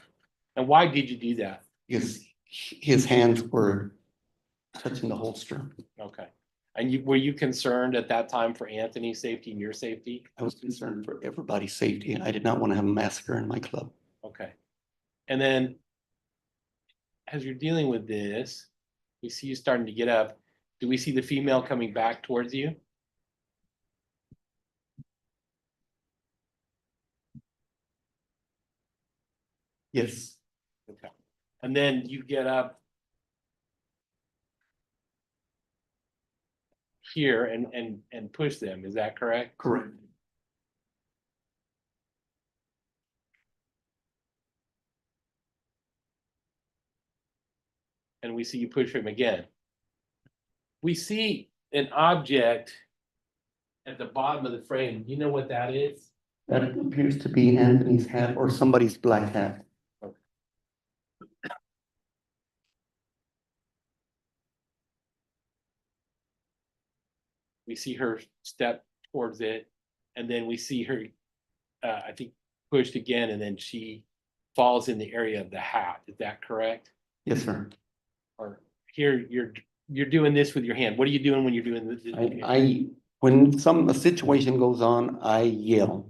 And why did you do that? because his hands were touching the holster. Okay. And were you concerned at that time for Anthony's safety and your safety? I was concerned for everybody's safety. I did not want to have a massacre in my club. Okay. And then as you're dealing with this, we see you starting to get up. Do we see the female coming back towards you? Yes, Okay. And then you get up here and push them. Is that correct? correct. And we see you push him again. We see an object at the bottom of the frame. You know what that is? That appears to be Anthony's hat or somebody's black hat. We see her step towards it, and then we see her, I think, pushed again, and then she falls in the area of the hat. Is that correct? Yes, sir. Or here, you're doing this with your hand. What are you doing when you're doing this? When a situation goes on, I yell.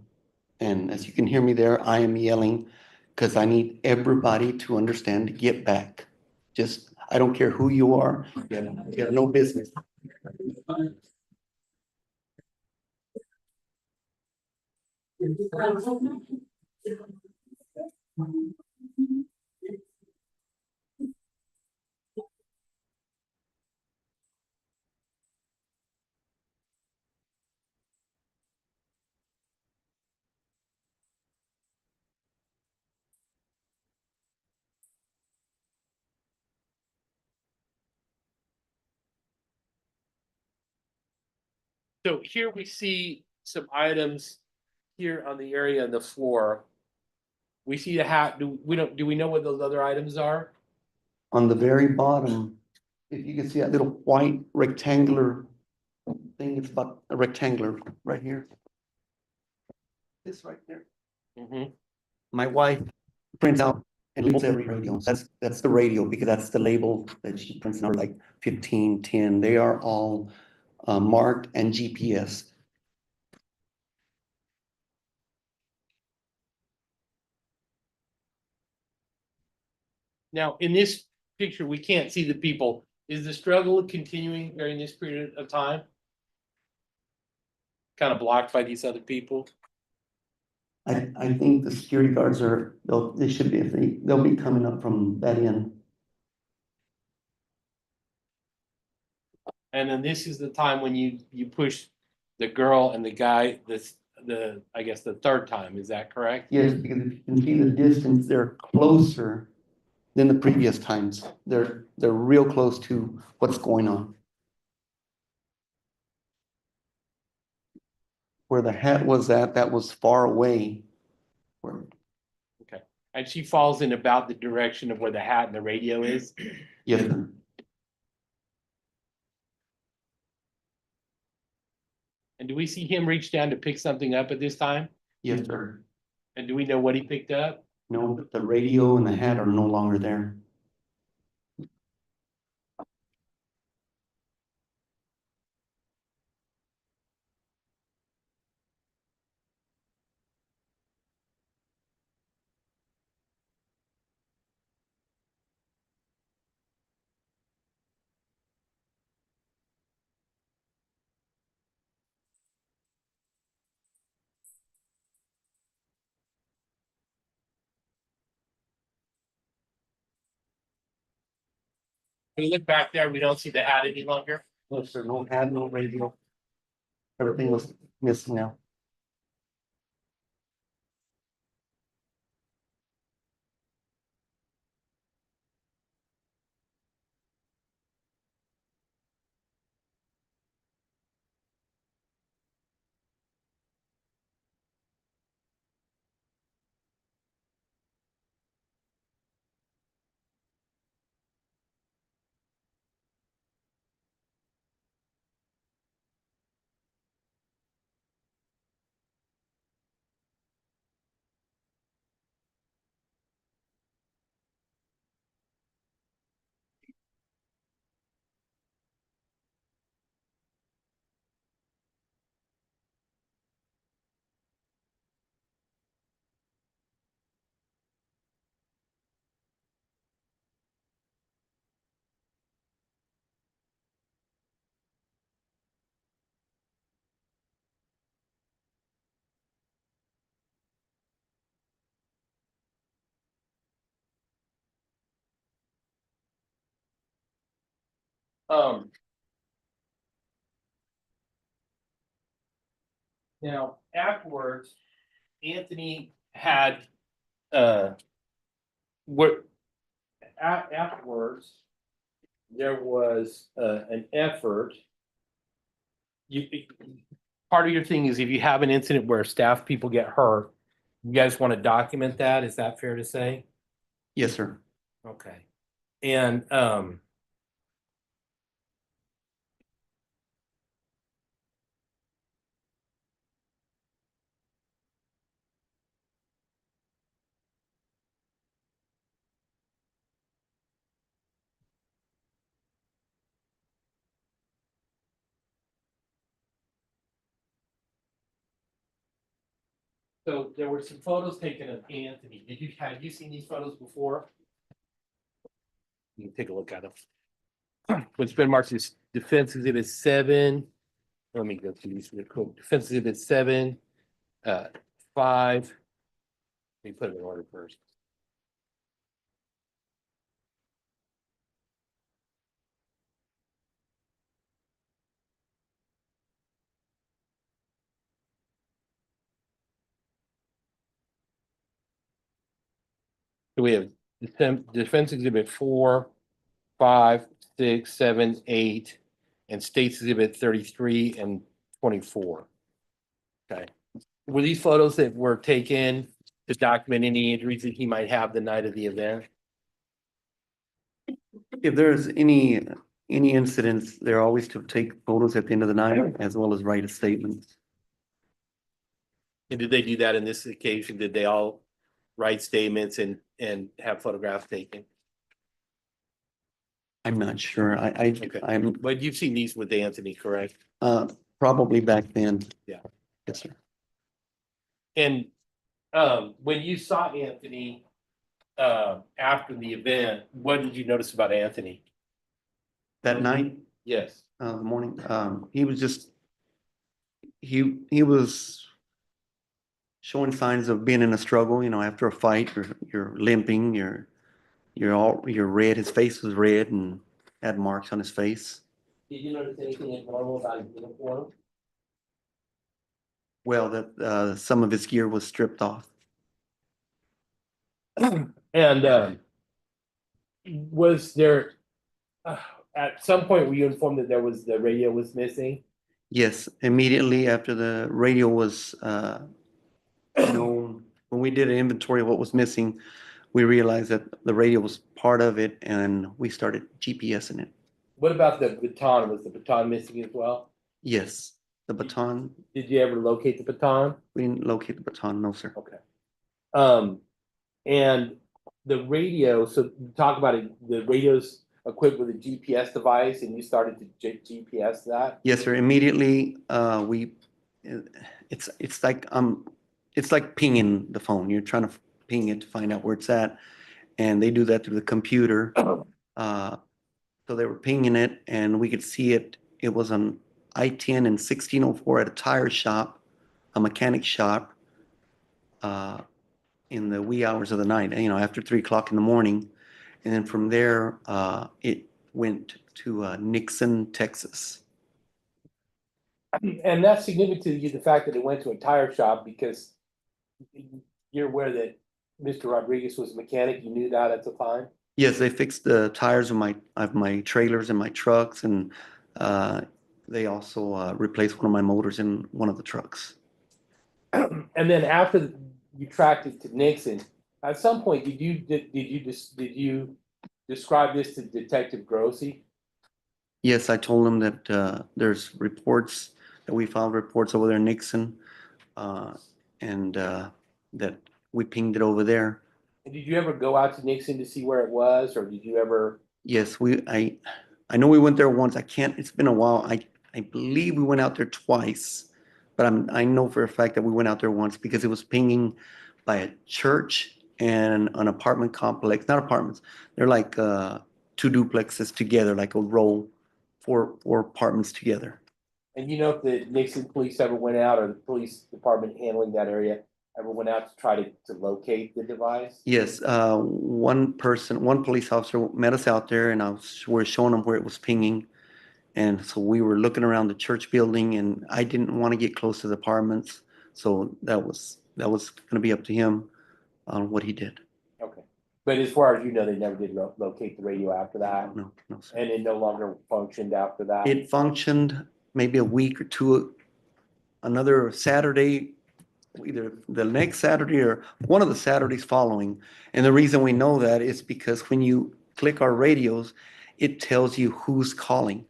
And as you can hear me there, I am yelling because I need everybody to understand to get back. I don't care who you are, you have no business. So here we see some items here on the area on the floor. We see the hat. Do we know what those other items are? On the very bottom if you can see that little white rectangular thing, it's about a rectangular right here. This right there. Mhm. My wife prints out and labels every radio. That's the radio because that's the label that she prints out, like 15, 10. They are all marked and GPS. Now, in this picture, we can't see the people. Is the struggle continuing during this period of time? Kind of blocked by these other people? I think the security guards they should be, they'll be coming up from that end. And then this is the time when you push the girl and the guy, I guess the third time, is that correct? Yes, because if you can see the distance, they're closer than the previous times. They're real close to what's going on. Where the hat was at, that was far away. Where, Okay, and she falls in about the direction of where the hat and the radio is. yes, sir. And do we see him reach down to pick something up at this time? Yes, sir. And do we know what he picked up? No, the radio and the hat are no longer there. When you look back there, we don't see the hat any longer. Yes, sir. No hat, no radio. Everything was missing now. Now, afterwards, Anthony had, what, afterwards, there was, an effort. Part of your thing is if you have an incident where staff people get hurt, you guys want to document that, is that fair to say? Yes, sir. Okay. And, so there were some photos taken of Anthony. Had you seen these photos before? You can take a look at them. What's been marked as Defense Exhibit 7. Let me go through these real quick. Defense Exhibit 7, 5. Let me put them in order first. So we have Defense Exhibit 4, 5, 6, 7, 8, and States Exhibit 33 and 24. Okay. Were these photos that were taken to document any injuries that he might have the night of the event? If there's any any incidents, they're always to take photos at the end of the night as well as write a statement. And did they do that in this occasion? Did they all write statements and have photographs taken? I'm not sure. Okay. I'm, But you've seen these with Anthony, correct? probably back then. Yeah. Yes, sir. And when you saw Anthony after the event, what did you notice about Anthony? That night, Yes. the morning, he was just, he was showing signs of being in a struggle, you know, after a fight, you're limping, you're red, his face was red and had marks on his face. Did you notice anything abnormal about his uniform? Well, that, some of his gear was stripped off. And was there, at some point, were you informed that the radio was missing? Yes, immediately after the radio was, known, when we did an inventory of what was missing, we realized that the radio was part of it and we started GPSing it. What about the baton? Was the baton missing as well? Yes, the baton, Did you ever locate the baton? we didn't locate the baton, no, sir. Okay. And the radio, so talk about it, the radio's equipped with a GPS device and you started to GPS that? Yes, sir, immediately, it's like pinging the phone. You're trying to ping it to find out where it's at. And they do that through the computer. So they were pinging it and we could see it. It was on I-10 and 1604 at a tire shop, a mechanic shop, in the wee hours of the night, you know, after 3 o'clock in the morning. And then from there, it went to Nixon, Texas. And that's significant to you, the fact that it went to a tire shop, because you're aware that Mr. Rodriguez was a mechanic, you knew that at the time? Yes, they fixed the tires of my trailers and my trucks, and they also replaced one of my motors in one of the trucks. And then after you tracked it to Nixon, at some point, did you describe this to Detective Grossi? Yes, I told them that there's reports, that we filed reports over there in Nixon, and that we pinged it over there. And did you ever go out to Nixon to see where it was, or did you ever? Yes, I know we went there once. It's been a while. I believe we went out there twice, but I know for a fact that we went out there once because it was pinging by a church and an apartment complex, not apartments. They're like 2 duplexes together, like a row, four apartments together. And you know if the Nixon police ever went out, or the police department handling that area ever went out to try to locate the device? Yes, one police officer met us out there and we're showing them where it was pinging. And so we were looking around the church building and I didn't want to get close to the apartments. So that was gonna be up to him on what he did. Okay. But as far as you know, they never did locate the radio after that, No, sir. and it no longer functioned after that? It functioned maybe a week or two, another Saturday, either the next Saturday or one of the Saturdays following. And the reason we know that is because when you click our radios, it tells you who's calling.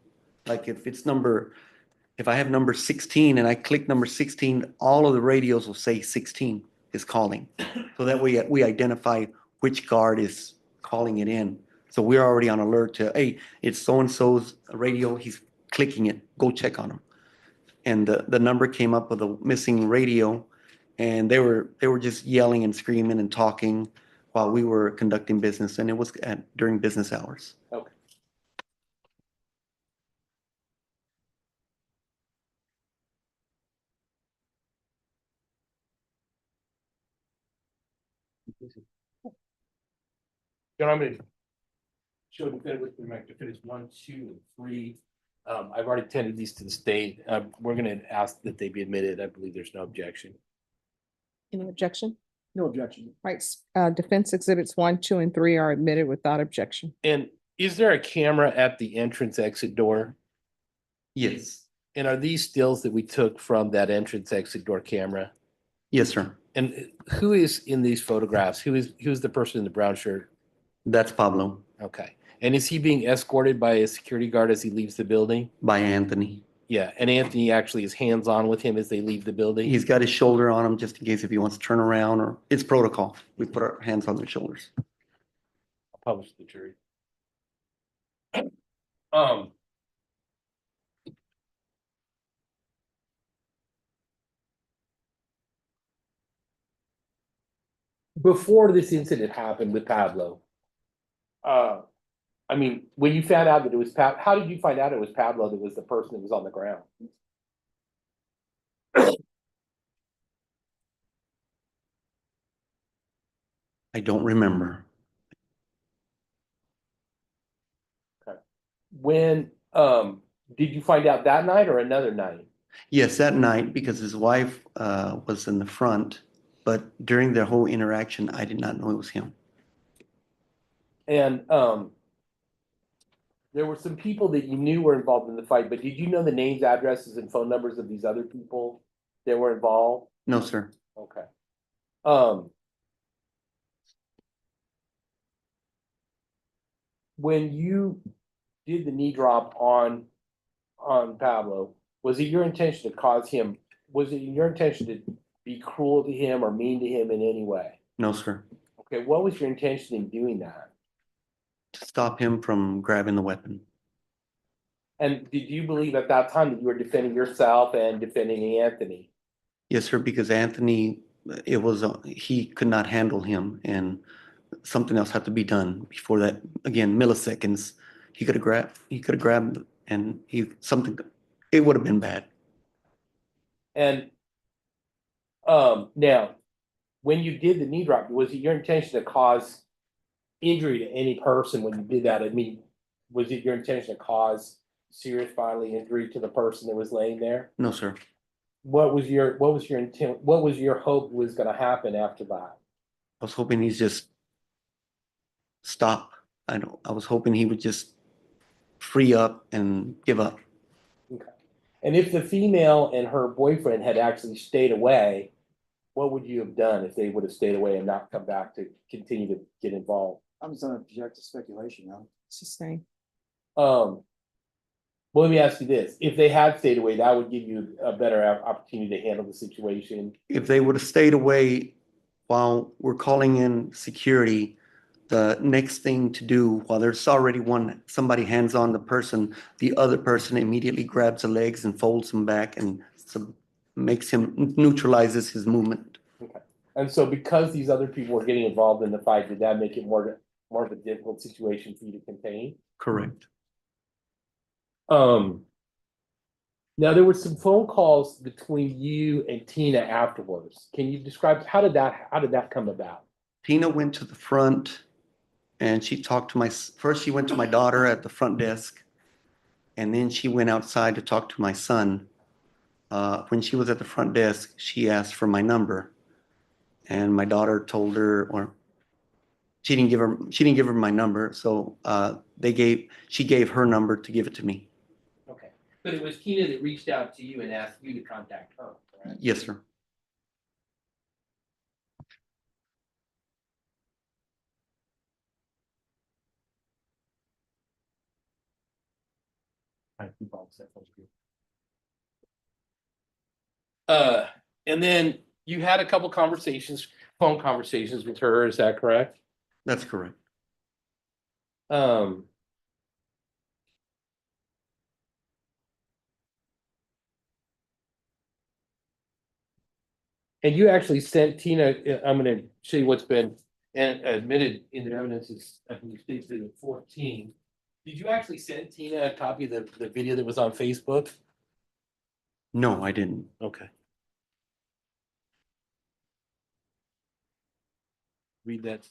Like if I have number 16 and I click number 16, all of the radios will say 16 is calling. So that way we identify which guard is calling it in. So we're already on alert to, hey, it's so-and-so's radio, he's clicking it, go check on him. And the number came up with a missing radio, and they were just yelling and screaming and talking while we were conducting business, and it was during business hours. Okay. John, I'm gonna show definitive 1, 2, and 3. I've already tendered these to the state. We're gonna ask that they be admitted. I believe there's no objection. Any objection? No objection. Right, defense exhibits 1, 2, and 3 are admitted without objection. And is there a camera at the entrance exit door? Yes. And are these stills that we took from that entrance exit door camera? Yes, sir. And who is in these photographs? Who's the person in the brown shirt? That's Pablo. Okay. And is he being escorted by a security guard as he leaves the building? by Anthony. Yeah, and Anthony actually is hands-on with him as they leave the building? He's got his shoulder on him just in case if he wants to turn around, or it's protocol. We put our hands on their shoulders. I'll publish the jury. Um. Before this incident happened with Pablo, I mean, when you found out that it was how did you find out it was Pablo that was the person that was on the ground? I don't remember. When, did you find out that night or another night? Yes, that night, because his wife was in the front, but during the whole interaction, I did not know it was him. And, there were some people that you knew were involved in the fight, but did you know the names, addresses, and phone numbers of these other people that were involved? No, sir. Okay. When you did the knee drop on Pablo, was it your intention to cause him, was it your intention to be cruel to him or mean to him in any way? No, sir. Okay, what was your intention in doing that? To stop him from grabbing the weapon. And did you believe at that time that you were defending yourself and defending Anthony? Yes, sir, because Anthony, it was, he could not handle him, and something else had to be done before that. Again, milliseconds, he could have grabbed, and it would have been bad. And now, when you did the knee drop, was it your intention to cause injury to any person when you did that? I mean, was it your intention to cause serious bodily injury to the person that was laying there? No, sir. What was your intent? What was your hope was gonna happen after that? I was hoping he'd just stop. I was hoping he would just free up and give up. Okay. And if the female and her boyfriend had actually stayed away, what would you have done if they would have stayed away and not come back to continue to get involved? I'm just gonna project a speculation now. Sustain. Well, let me ask you this. If they had stayed away, that would give you a better opportunity to handle the situation. If they would have stayed away while we're calling in security, the next thing to do, while there's already somebody hands on the person, the other person immediately grabs the legs and folds them back and neutralizes his movement. Okay. And so because these other people were getting involved in the fight, did that make it more of a difficult situation for you to contain? Correct. Now there were some phone calls between you and Tina afterwards. Can you describe how did that come about? Tina went to the front and she talked to first she went to my daughter at the front desk, and then she went outside to talk to my son. When she was at the front desk, she asked for my number, and my daughter told her, or she didn't give her my number, so she gave her number to give it to me. Okay, but it was Tina that reached out to you and asked you to contact her, correct? Yes, sir. And then you had a couple phone conversations with her, is that correct? That's correct. And you actually sent Tina, I'm gonna show you what's been admitted in the evidence is, I think you stated it 14. Did you actually send Tina a copy of the video that was on Facebook? No, I didn't. Okay. Read that.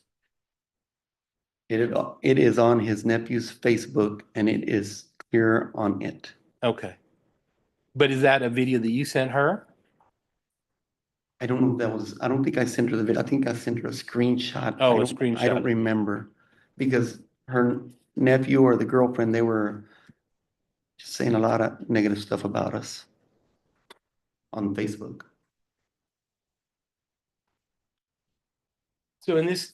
It is on his nephew's Facebook, and it is clear on it. Okay. But is that a video that you sent her? I don't know if that was, I don't think I sent her the video. I think I sent her a screenshot. Oh, a I don't screenshot. remember, because her nephew or the girlfriend, they were just saying a lot of negative stuff about us on Facebook. So in this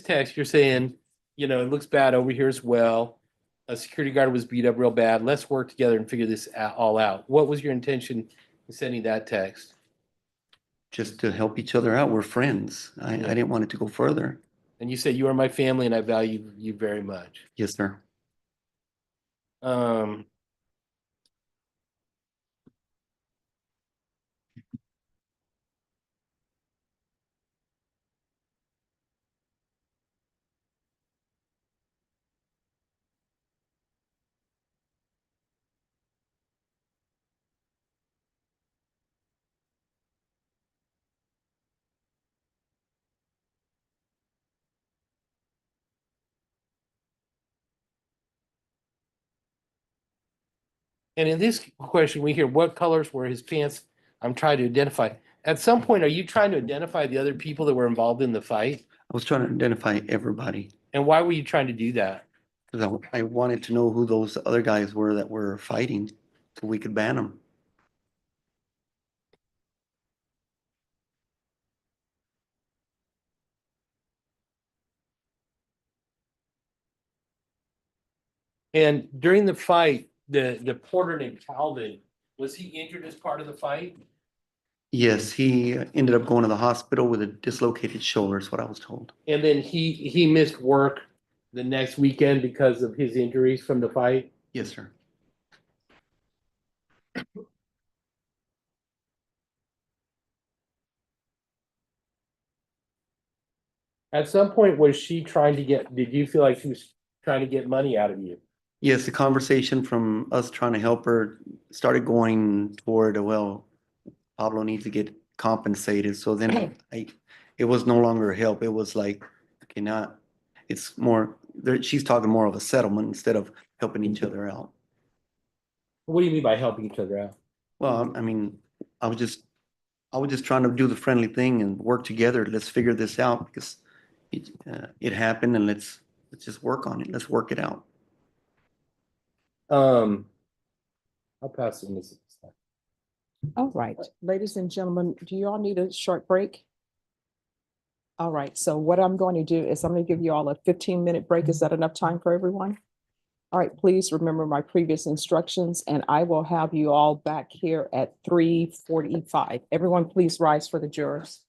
text, you're saying, it looks bad over here as well. a security guard was beat up real bad. Let's work together and figure this all out. What was your intention in sending that text? Just to help each other out. We're friends. I Yeah. didn't want it to go further. And you said you are my family and I value you very much. Yes, sir. Um, and in this question, we hear what colors were his pants? I'm trying to identify. At some point, are you trying to identify the other people that were involved in the fight? I was trying to identify everybody And why were you trying to do that? because I wanted to know who those other guys were that were fighting so we could ban them. And during the fight, the porter named Calvin, was he injured as part of the fight? Yes, he ended up going to the hospital with a dislocated shoulder, is what I was told. And then he missed work the next weekend because of his injuries from the fight? Yes, sir. At some point, was she trying to did you feel like she was trying to get money out of you? Yes, the conversation from us trying to help her started going toward, well, Pablo needs to get compensated. So then it was no longer help. It was like, okay, now it's more, she's talking more of a settlement instead of helping each other out. What do you mean by helping each other out? Well, I mean, I was just trying to do the friendly thing and work together. Let's figure this out because it happened and let's just work on it. Let's work it out. I'll pass on this. All right, ladies and gentlemen, do you all need a short break? All right, so what I'm going to do is I'm going to give you all a 15-minute break. Is that enough time for everyone? All right, please remember my previous instructions and I will have you all back here at 3:45. Everyone, please rise for the jurors.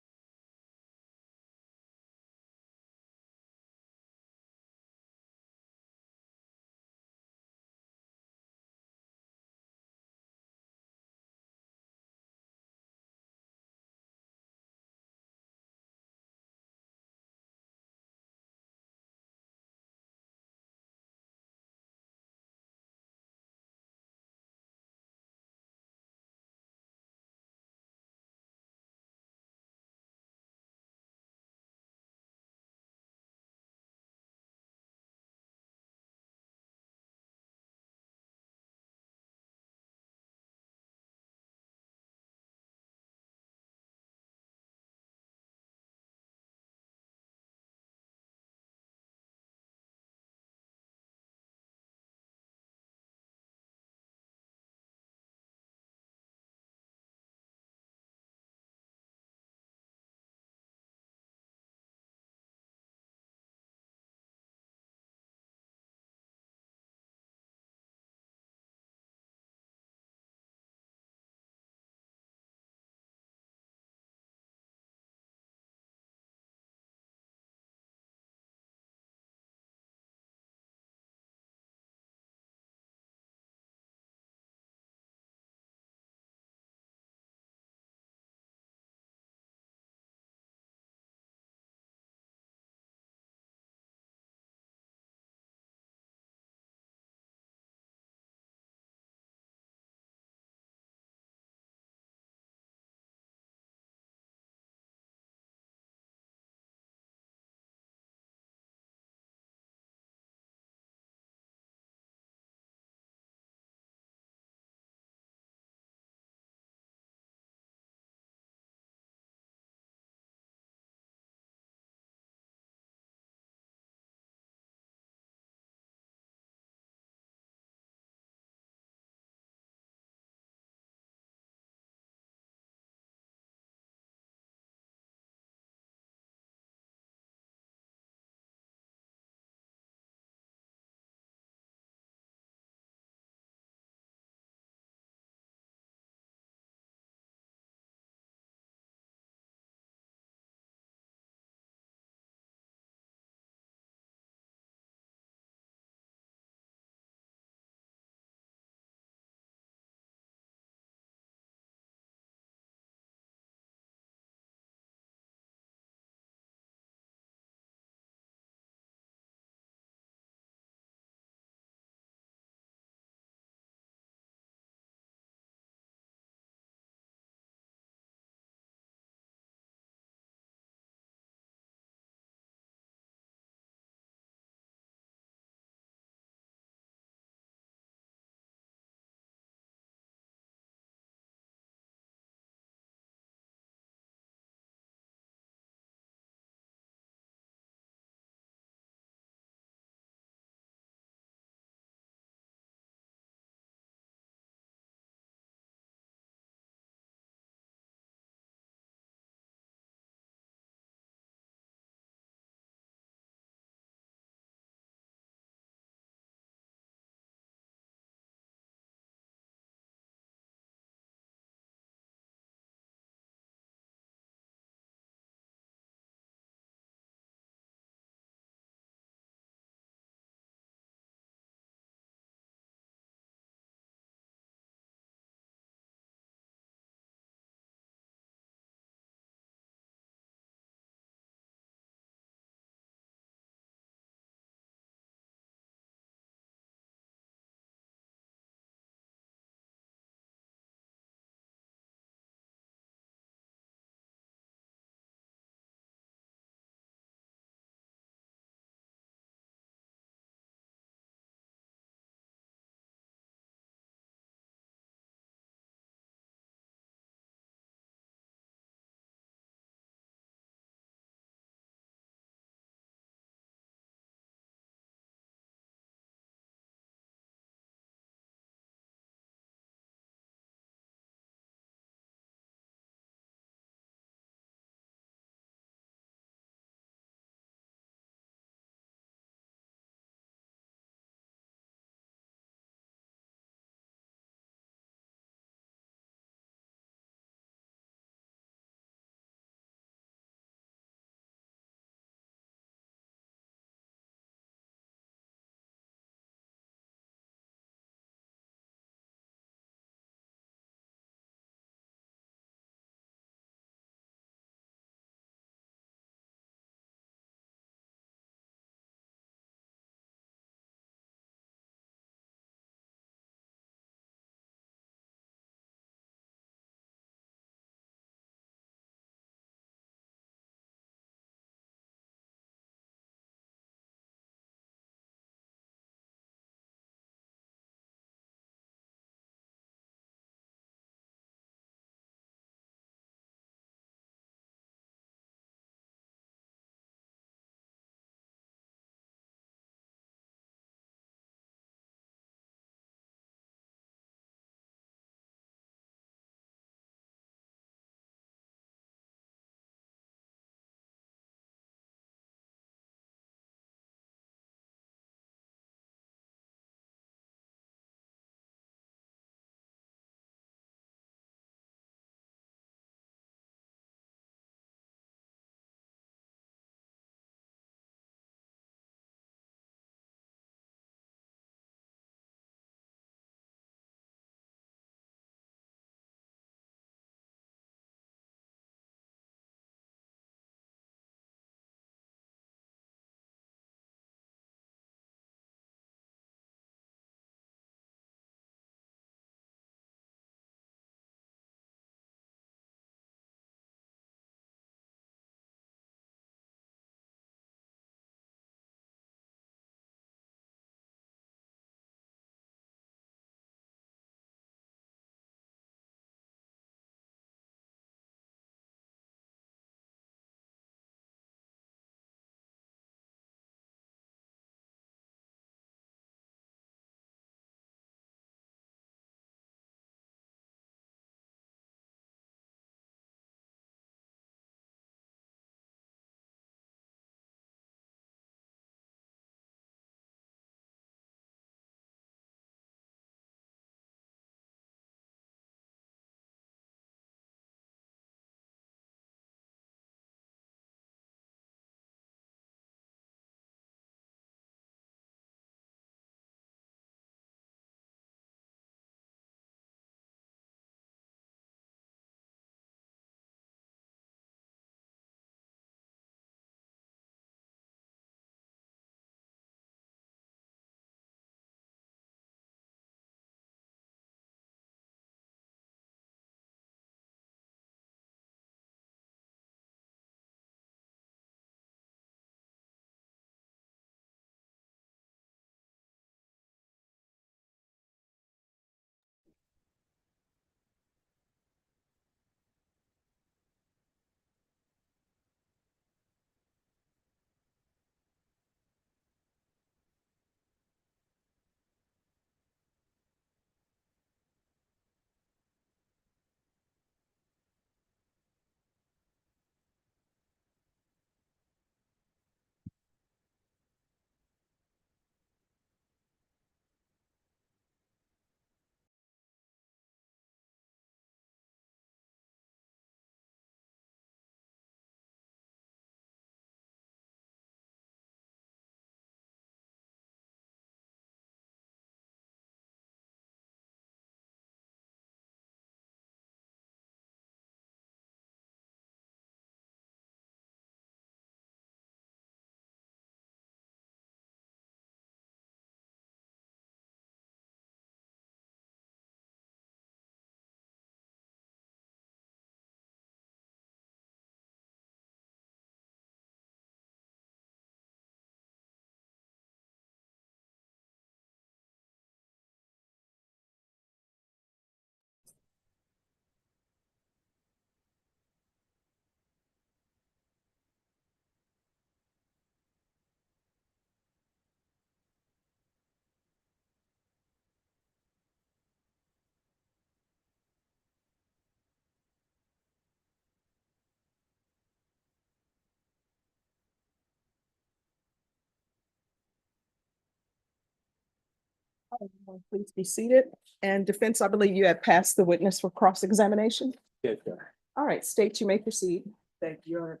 Please be seated. And defense, I believe you have passed the witness for cross-examination. Yes, sir. All right, state you may proceed. Thank you, Your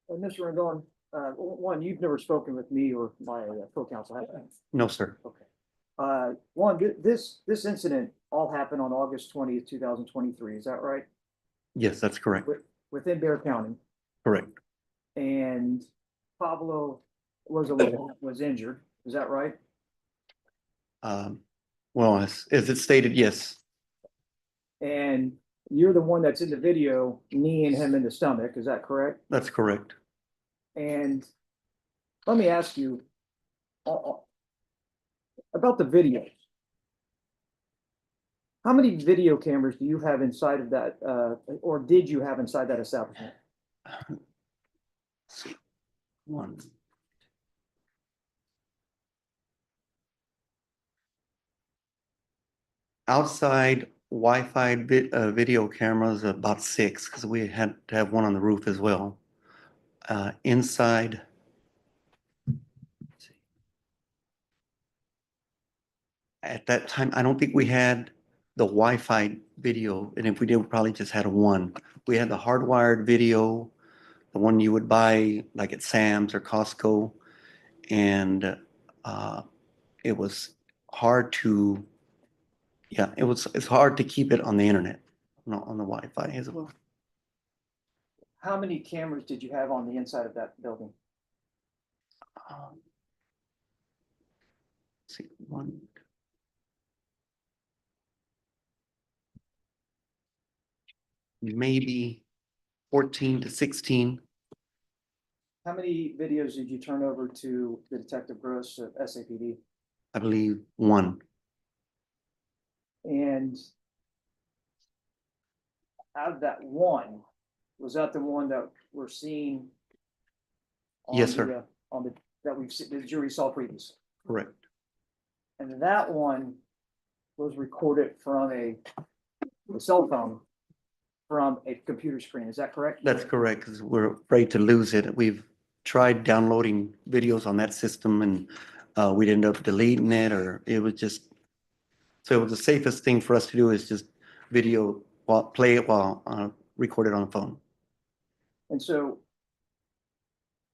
Honor. Mr. Rendon, one, you've never spoken with me or my co-counsel, have you? No, sir. Okay. One, this incident all happened on August 20th, 2023, is that right? Yes, that's correct. Within Bear County, Correct. and Pablo was injured, is that right? Well, as it stated, yes, And you're the one that's in the video kneeing him in the stomach, is that correct? that's correct. And let me ask you about the video. How many video cameras do you have inside of that, or did you have inside that establishment? One. Outside Wi-Fi video cameras, about 6, because we had to have one on the roof as well. Inside. Let's see. At that time, I don't think we had the Wi-Fi video, and if we did, we probably just had one. We had the hardwired video, the one you would buy like at Sam's or Costco, and it was hard to, yeah, it's hard to keep it on the internet, on the Wi-Fi as well. How many cameras did you have on the inside of that building? Let's see, one. Maybe 14 to 16. How many videos did you turn over to the Detective Gross of SAPD? I believe 1. And out of that one, was that the one that we're seeing? On Yes, sir. On that the jury saw previously? Correct. And that one was recorded from a cell phone from a computer screen, is that correct? That's correct, because we're afraid to lose it. We've tried downloading videos on that system, and we'd end up deleting it, or it was just, so it was the safest thing for us to do is just play it while recorded on the phone. And so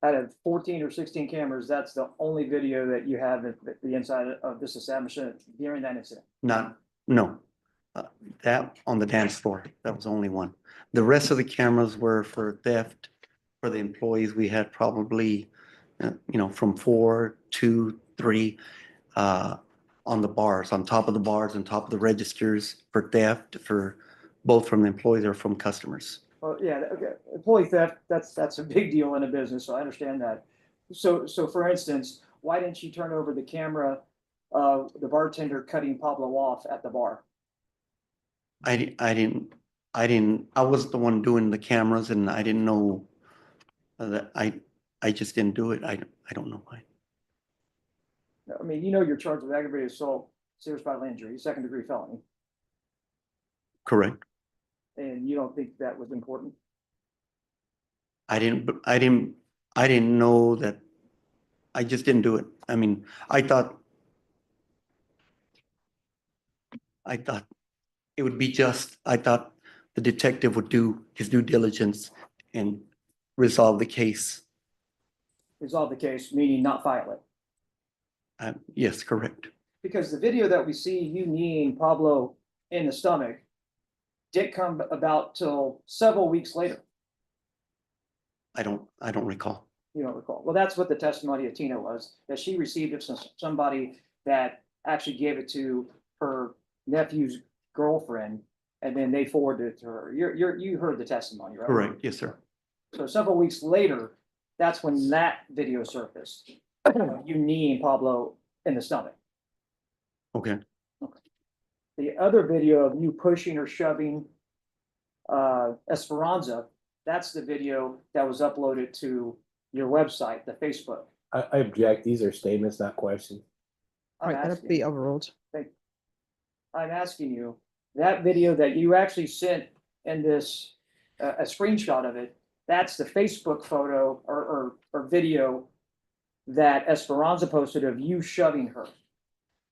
out of 14 or 16 cameras, that's the only video that you have at the inside of this establishment during that incident? No. That on the dance floor, that was only one. The rest of the cameras were for theft. For the employees, we had probably, from 4, 2, 3 on the bars, on top of the bars, on top of the registers for theft, for both from the employees or from customers. Oh, yeah, okay. Employee theft, that's a big deal in a business, so I understand that. So for instance, why didn't you turn over the camera of the bartender cutting Pablo off at the bar? I was the one doing the cameras, and I didn't know that I just didn't do it. I don't know why. I mean, you're charged with aggravated assault, serious bodily injury, 2nd-degree felony, Correct. and you don't think that was important? I didn't know that. I just didn't do it. I mean, I thought it would be just, I thought the detective would do his due diligence and resolve the case. Resolve the case, meaning not file it? Yes, correct. Because the video that we see you kneeing Pablo in the stomach didn't come about till several weeks later. I don't recall. You don't recall. Well, that's what the testimony of Tina was, that she received it from somebody that actually gave it to her nephew's girlfriend, and then they forwarded it to her. You heard the testimony, right? Correct. Yes, sir. So several weeks later, that's when that video surfaced. You kneeing Pablo in the stomach. Okay. The other video of you pushing or shoving Esperanza, that's the video that was uploaded to your website, the Facebook. I object. These are statements, not questions. All right, that'll be overruled. I'm asking you, that video that you actually sent in this, a screenshot of it, that's the Facebook photo or video that Esperanza posted of you shoving her.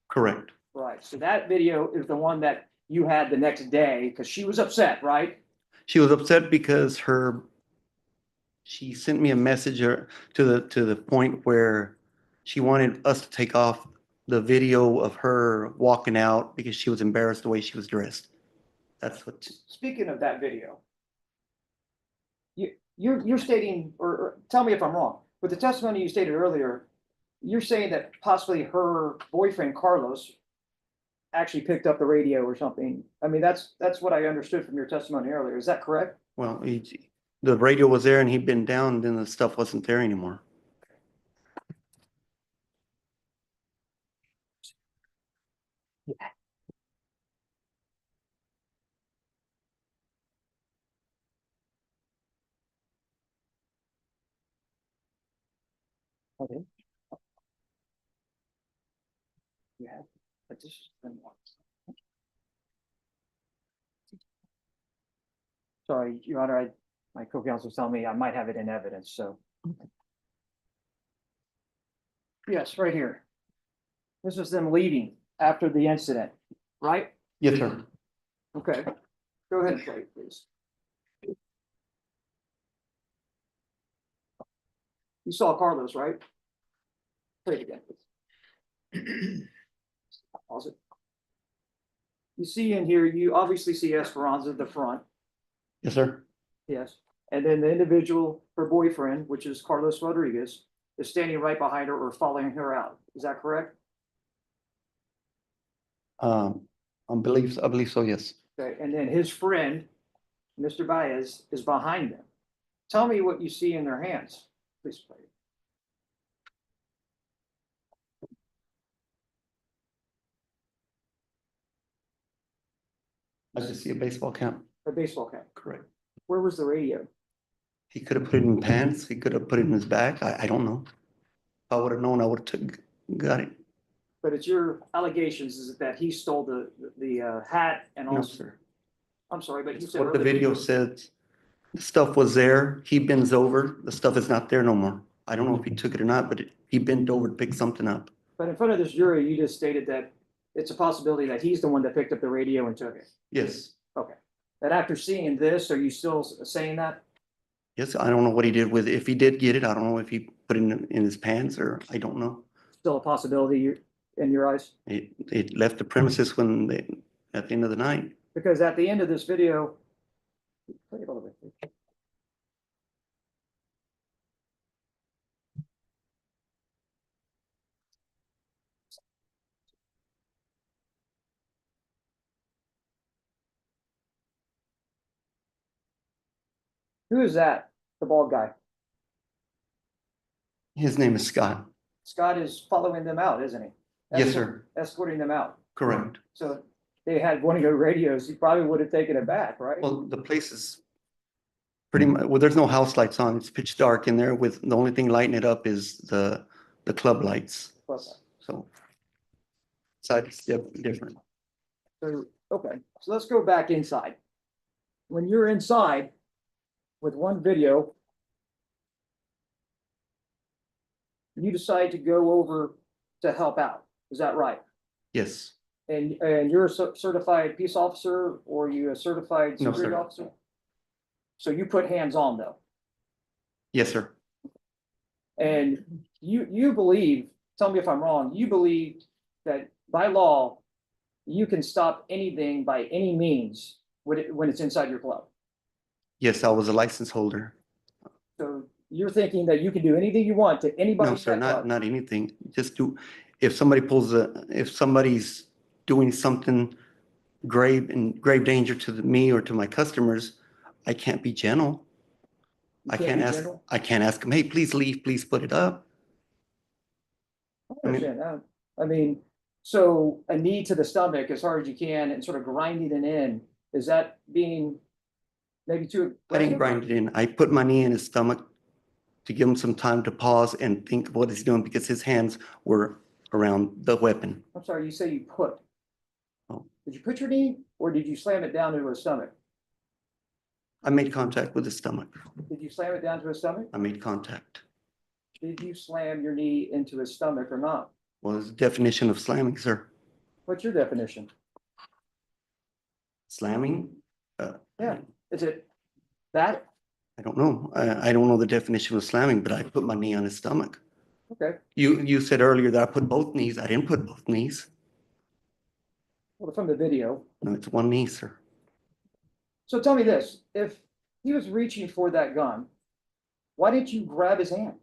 Correct. Right, so that video is the one that you had the next day, because she was upset, right? She was upset because she sent me a message to the point where she wanted us to take off the video of her walking out because she was embarrassed the way she was dressed. That's what, Speaking of that video. You're stating, or tell me if I'm wrong, with the testimony you stated earlier, you're saying that possibly her boyfriend Carlos actually picked up the radio or something. I mean, that's what I understood from your testimony earlier. Is that correct? well, the radio was there and he'd been down, then the stuff wasn't there anymore. Okay. Yeah, but this has been one. Sorry, Your Honor, my co-counsel telling me I might have it in evidence, so. Yes, right here. This is them leaving after the incident, right? Yes, sir. Okay, go ahead and play, it, please. You saw Carlos, right? Play it again, please. Pause it. You see in here, you obviously see Esperanza at the front, Yes, sir. yes. And then the individual, her boyfriend, which is Carlos Rodriguez, is standing right behind her or following her out. Is that correct? I believe so, yes. Okay, and then his friend, Mr. Baez, is behind them. Tell me what you see in their hands, please. Play it. I just see a baseball cap. A baseball cap. Correct. Where was the radio? He could have put it in pants. He could have put it in his bag. I don't know. If I would have known, I would have got it. But it's your allegations is that he stole the hat and No, also, sir. I'm sorry, but you It's said. what the earlier- video said. The stuff was there. He bends over. The stuff is not there no more. I don't know if he took it or not, but he bent over to pick something up. But in front of this jury, you just stated that it's a possibility that he's the one that picked up the radio and took it. Yes. Okay. And after seeing this, are you still saying that? Yes, I don't know what he did with it. If he did get it, I don't know if he put it in his pants or I don't know. Still a possibility in your eyes? It left the premises at the end of the night. Because at the end of this video. Play it a little bit. Who is that? The bald guy? His name is Scott. Scott is following them out, isn't he? Yes, sir. Escorting them out. Correct. So they had one of your radios, he probably would have taken it back, right? Well, the place is pretty much, well, there's no house lights on. It's pitch dark in there with the only thing lighting it up is the club lights. Plus, So side is different. so, okay, so let's go back inside. When you're inside with one video, you decide to go over to help out. Is that right? Yes. And you're a certified peace officer or you a certified No, security sir. officer? So you put hands on though. Yes, sir. And you believe, tell me if I'm wrong, you believe that by law, you can stop anything by any means when it's inside your club. Yes, I was a license holder. So you're thinking that you can do anything you want to anybody. No, in sir, that club. not anything. Just if somebody's doing something grave danger to me or to my customers, I can't be gentle. You I can't can't be ask, gentle? I can't ask them, hey, please leave, please put it up. I understand that. I mean, so a knee to the stomach as hard as you can and sort of grinding it in, is that being maybe too? I didn't aggressive? grind it in. I put my knee in his stomach to give him some time to pause and think of what he's doing because his hands were around the weapon. I'm sorry, you say you put. Oh. Did you put your knee or did you slam it down into his stomach? I made contact with his stomach. Did you slam it down to his stomach? I made contact. Did you slam your knee into his stomach or not? What is the definition of slamming, sir? What's your definition? Slamming? Yeah. Is it that? I don't know. I don't know the definition of slamming, but I put my knee on his stomach. Okay, You said earlier that I put both knees. I didn't put both knees. well, from the video. No, it's one knee, sir. So tell me this, if he was reaching for that gun, why didn't you grab his hand?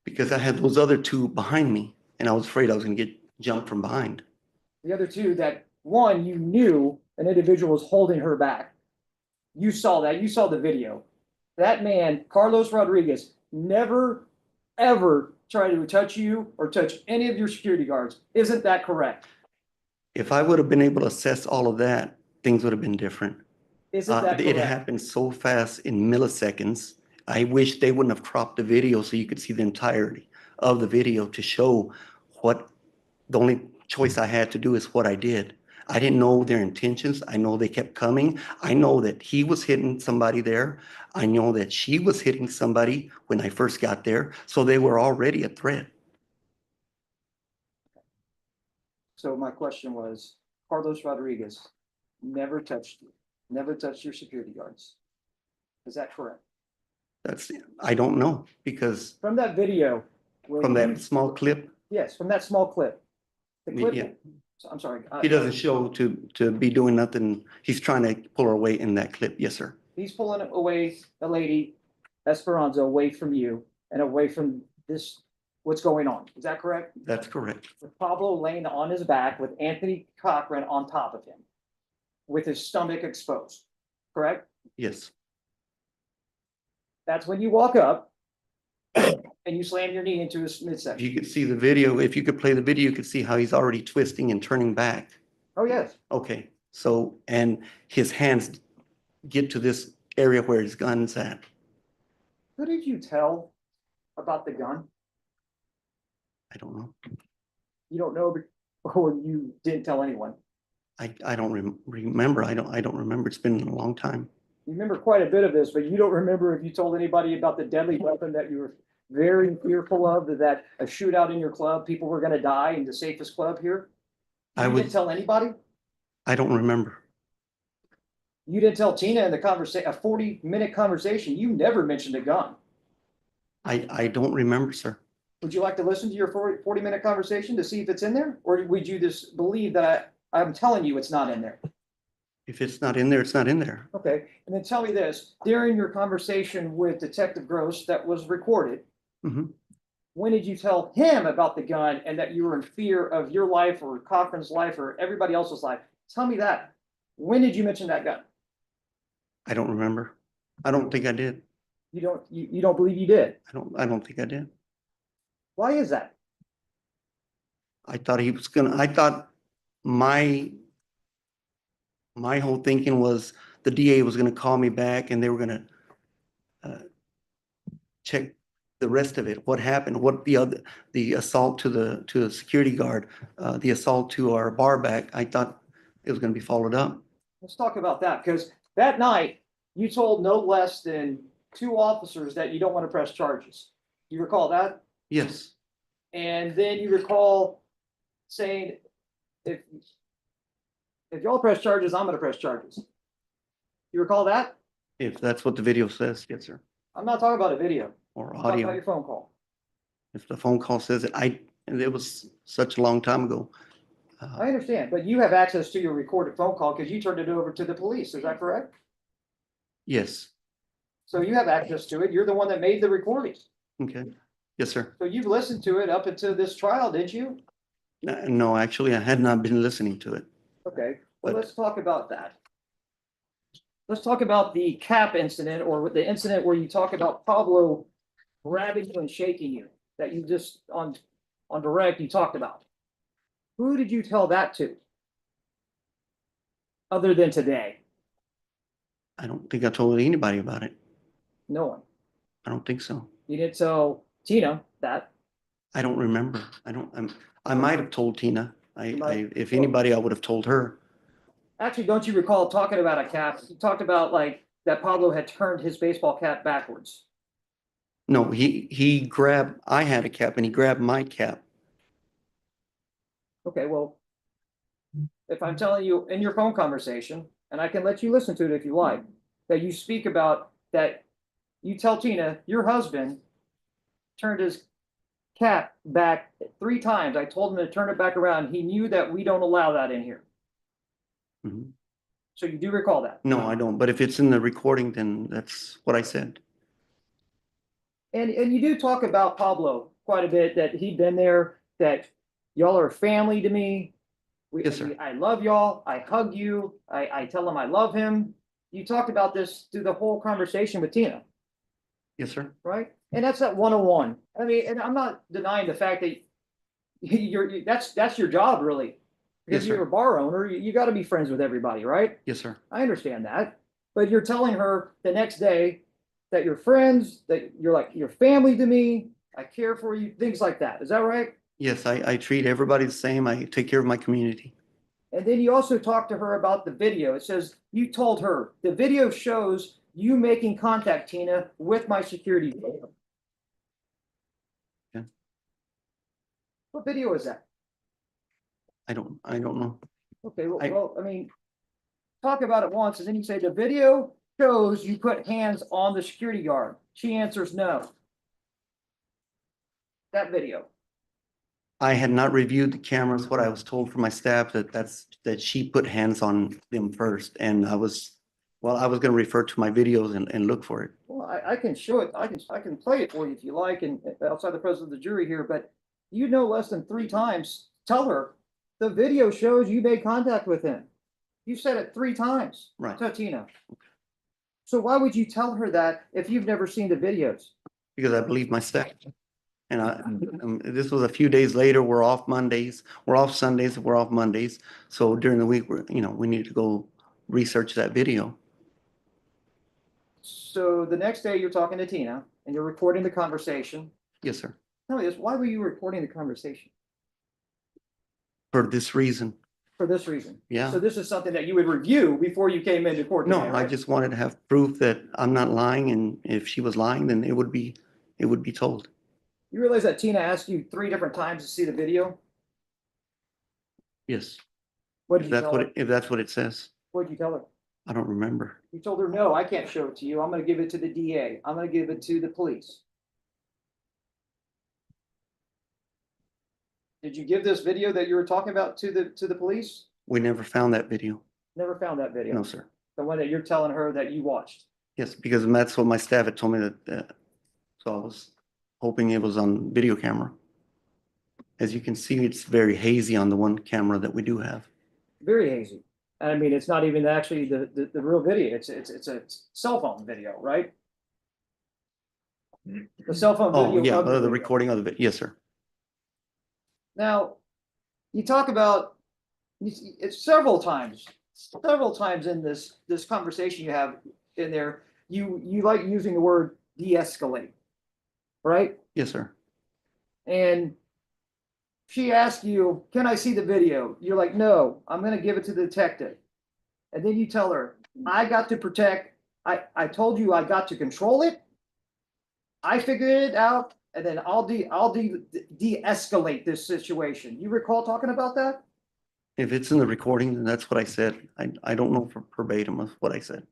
Because I had those other two behind me and I was afraid I was gonna get jumped from behind. The other two, that one, you knew an individual was holding her back. You saw that, you saw the video. That man, Carlos Rodriguez, never, ever tried to touch you or touch any of your security guards. Isn't that correct? If I would have been able to assess all of that, things would have been different. Isn't that It correct? happened so fast in milliseconds. I wish they wouldn't have cropped the video so you could see the entirety of the video to show what the only choice I had to do is what I did. I didn't know their intentions. I know they kept coming. I know that he was hitting somebody there. I know that she was hitting somebody when I first got there. So they were already a threat. So my question was, Carlos Rodriguez never touched you, never touched your security guards. Is that correct? I don't know because From that video. when from you- that small clip, Yes, from that small clip. The clip, yeah, I'm sorry. he doesn't show to be doing nothing. He's trying to pull her away in that clip. Yes, sir. He's pulling away the lady, Esperanza, away from you and away from this, what's going on. Is that correct? That's correct. With Pablo laying on his back with Anthony Cochran on top of him, with his stomach exposed, correct? Yes. That's when you walk up and you slam your knee into his If midsection. you could see the video, if you could play the video, you could see how he's already twisting and turning back. Oh, yes. Okay, so, and his hands get to this area where his gun's at. Who did you tell about the gun? I don't know. You don't know, or you didn't tell anyone? I don't remember. I don't remember. It's been a long time. You remember quite a bit of this, but you don't remember if you told anybody about the deadly weapon that you were very fearful of, that a shootout in your club, people were gonna die in the safest club here? I You didn't would, tell anybody? I don't remember. You didn't tell Tina in the conversation, a 40-minute conversation, you never mentioned a gun. I don't remember, sir. Would you like to listen to your 40-minute conversation to see if it's in there? Or would you just believe that I'm telling you it's not in there? If it's not in there, it's not in there. Okay, and then tell me this, during your conversation with Detective Gross that was recorded, Mhm. when did you tell him about the gun and that you were in fear of your life or Cochran's life or everybody else's life? Tell me that. When did you mention that gun? I don't remember. I don't think I did. You don't believe you did? I don't think I did. Why is that? I thought he was gonna, I thought my whole thinking was the DA was gonna call me back and they were gonna check the rest of it, what happened, what the assault to the security guard, the assault to our bar back. I thought it was gonna be followed up. Let's talk about that, because that night you told no less than 2 officers that you don't want to press charges. You recall that? Yes, And then you recall saying, if y'all press charges, I'm gonna press charges. You recall that? if that's what the video says, yes, sir, I'm not talking about a video. or I'm talking about audio. your phone call. If the phone call says it, and it was such a long time ago. I understand, but you have access to your recorded phone call because you turned it over to the police. Is that correct? Yes, So you have access to it. You're the one that made the recording. okay, yes, sir. So you've listened to it up until this trial, did you? No, actually, I had not been listening to it. Okay, well, But- let's talk about that. Let's talk about the cap incident or the incident where you talk about Pablo grabbing you and shaking you that you just on direct you talked about. Who did you tell that to? Other than today? I don't think I told anybody about it. No one. I don't think so. You didn't tell Tina that. I don't remember. I might have told Tina. might- If anybody, I would have told her. Actually, don't you recall talking about a cap? You talked about like that Pablo had turned his baseball cap backwards. No, he grabbed, I had a cap and he grabbed my cap. Okay, well, if I'm telling you in your phone conversation, and I can let you listen to it if you like, that you speak about that, you tell Tina, your husband turned his cap back 3 times. I told him to turn it back around. He knew that we don't allow that in here. Mhm. So you do recall that? No, I don't, but if it's in the recording, then that's what I said. And you do talk about Pablo quite a bit, that he'd been there, that y'all are family to me. Yes, sir. I love y'all. I hug you. I tell him I love him. You talked about this through the whole conversation with Tina, Yes, sir. right? And that's that 101. I mean, and I'm not denying the fact that that's your job really. Because Yes, sir. you're a bar owner, you got to be friends with everybody, right? Yes, sir. I understand that. But you're telling her the next day that you're friends, that you're like your family to me, I care for you, things like that. Is that right? Yes, I treat everybody the same. I take care of my community. And then you also talked to her about the video. It says you told her the video shows you making contact, Tina, with my security. Yeah. What video is that? I don't know. Okay, well, I- well, I mean, talk about it once, and then you say the video shows you put hands on the security guard. She answers no. That video. I had not reviewed the cameras. What I was told from my staff that she put hands on them first, and I was going to refer to my videos and look for it. Well, I can show it. I can play it for you if you like, and outside the presence of the jury here, but you know less than 3 times. Tell her the video shows you made contact with him. You said it 3 times. Right. To Tina. So why would you tell her that if you've never seen the videos? Because I believe my staff. And this was a few days later. We're off Mondays. We're off Sundays. We're off Mondays. So during the week, we need to go research that video. So the next day you're talking to Tina and you're recording the conversation. Yes, sir. Tell me this, why were you recording the conversation? For this reason. For this reason? Yeah. So this is something that you would review before you came into court today, No, I right? just wanted to have proof that I'm not lying, and if she was lying, then it would be told. You realize that Tina asked you 3 different times to see the video? Yes. What If did you that's tell what her? if that's what it says. What did you tell her? I don't remember. You told her, no, I can't show it to you. I'm gonna give it to the DA. I'm gonna give it to the police. Did you give this video that you were talking about to the police? We never found that video. Never found that video. No, sir. The one that you're telling her that you watched. Yes, because that's what my staff had told me that, so I was hoping it was on video camera. As you can see, it's very hazy on the one camera that we do have. Very hazy. I mean, it's not even actually the real video. It's a cell phone video, right? The cell phone Oh, video. yeah, of the video. recording of the video. Yes, sir. Now, you talk about it's several times in this conversation you have in there. You like using the word de-escalate, right? Yes, sir. And she asked you, can I see the video? You're like, no, I'm going to give it to the detective. And then you tell her, I got to protect, I told you I got to control it. I figured it out, and then I'll de-escalate this situation. You recall talking about that? If it's in the recording, then that's what I said. I don't know for verbatim of what I said.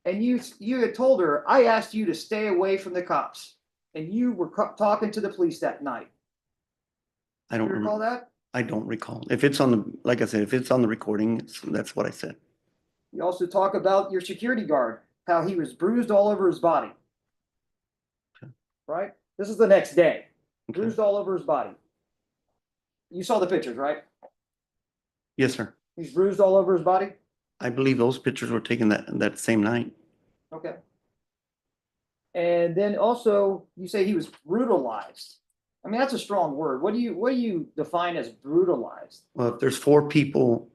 And you had told her, I asked you to stay away from the cops. And you were talking to the police that night. I don't You recall remember. that? I don't recall. If it's on the, like I said, if it's on the recording, that's what I said. You also talk about your security guard, how he was bruised all over his body. Okay. Right? This is the next day. Okay. Bruised all over his body. You saw the pictures, right? Yes, sir. He's bruised all over his body? I believe those pictures were taken that same night. Okay. And then also you say he was brutalized. I mean, that's a strong word. What do you define as brutalized? Well, if there's 4 people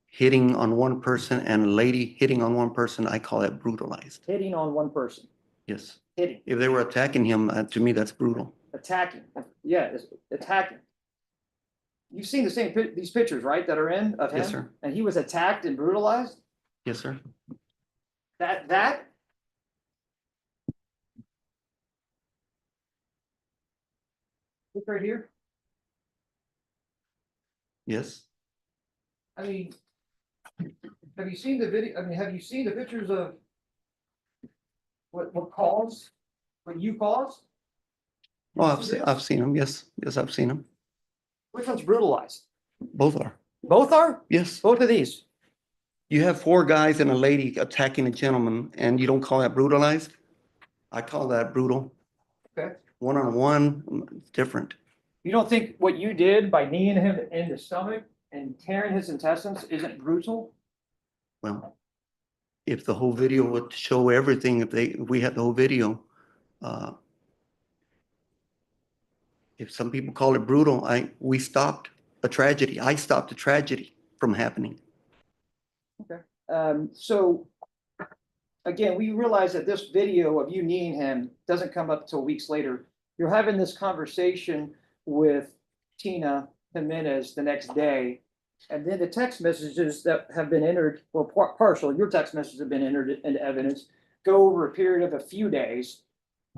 hitting on one person and a lady hitting on one person, I call that brutalized. Hitting on one person. Yes. Hitting. If they were attacking him, to me, that's brutal. Attacking. Yeah, it's attacking. You've seen these pictures, right, that are in of him? Yes, sir. And he was attacked and brutalized? Yes, sir. That? Look right here. Yes. I mean, have you seen the video, I mean, have you seen the pictures of what you caused? Oh, I've seen them. Yes, yes, I've seen them. Which one's brutalized? Both are. Both are? Yes. Both of these? You have four guys and a lady attacking a gentleman and you don't call that brutalized? I call that brutal. Okay. One-on-one, it's different. You don't think what you did by kneeing him in the stomach and tearing his intestines isn't brutal? Well, if the whole video would show everything, if we had the whole video, if some people call it brutal, we stopped a tragedy. I stopped a tragedy from happening. So again, we realize that this video of you kneeing him doesn't come up until weeks later. You're having this conversation with Tina Jimenez the next day. And then the text messages that have been entered, well, partial, your text messages have been entered into evidence, go over a period of a few days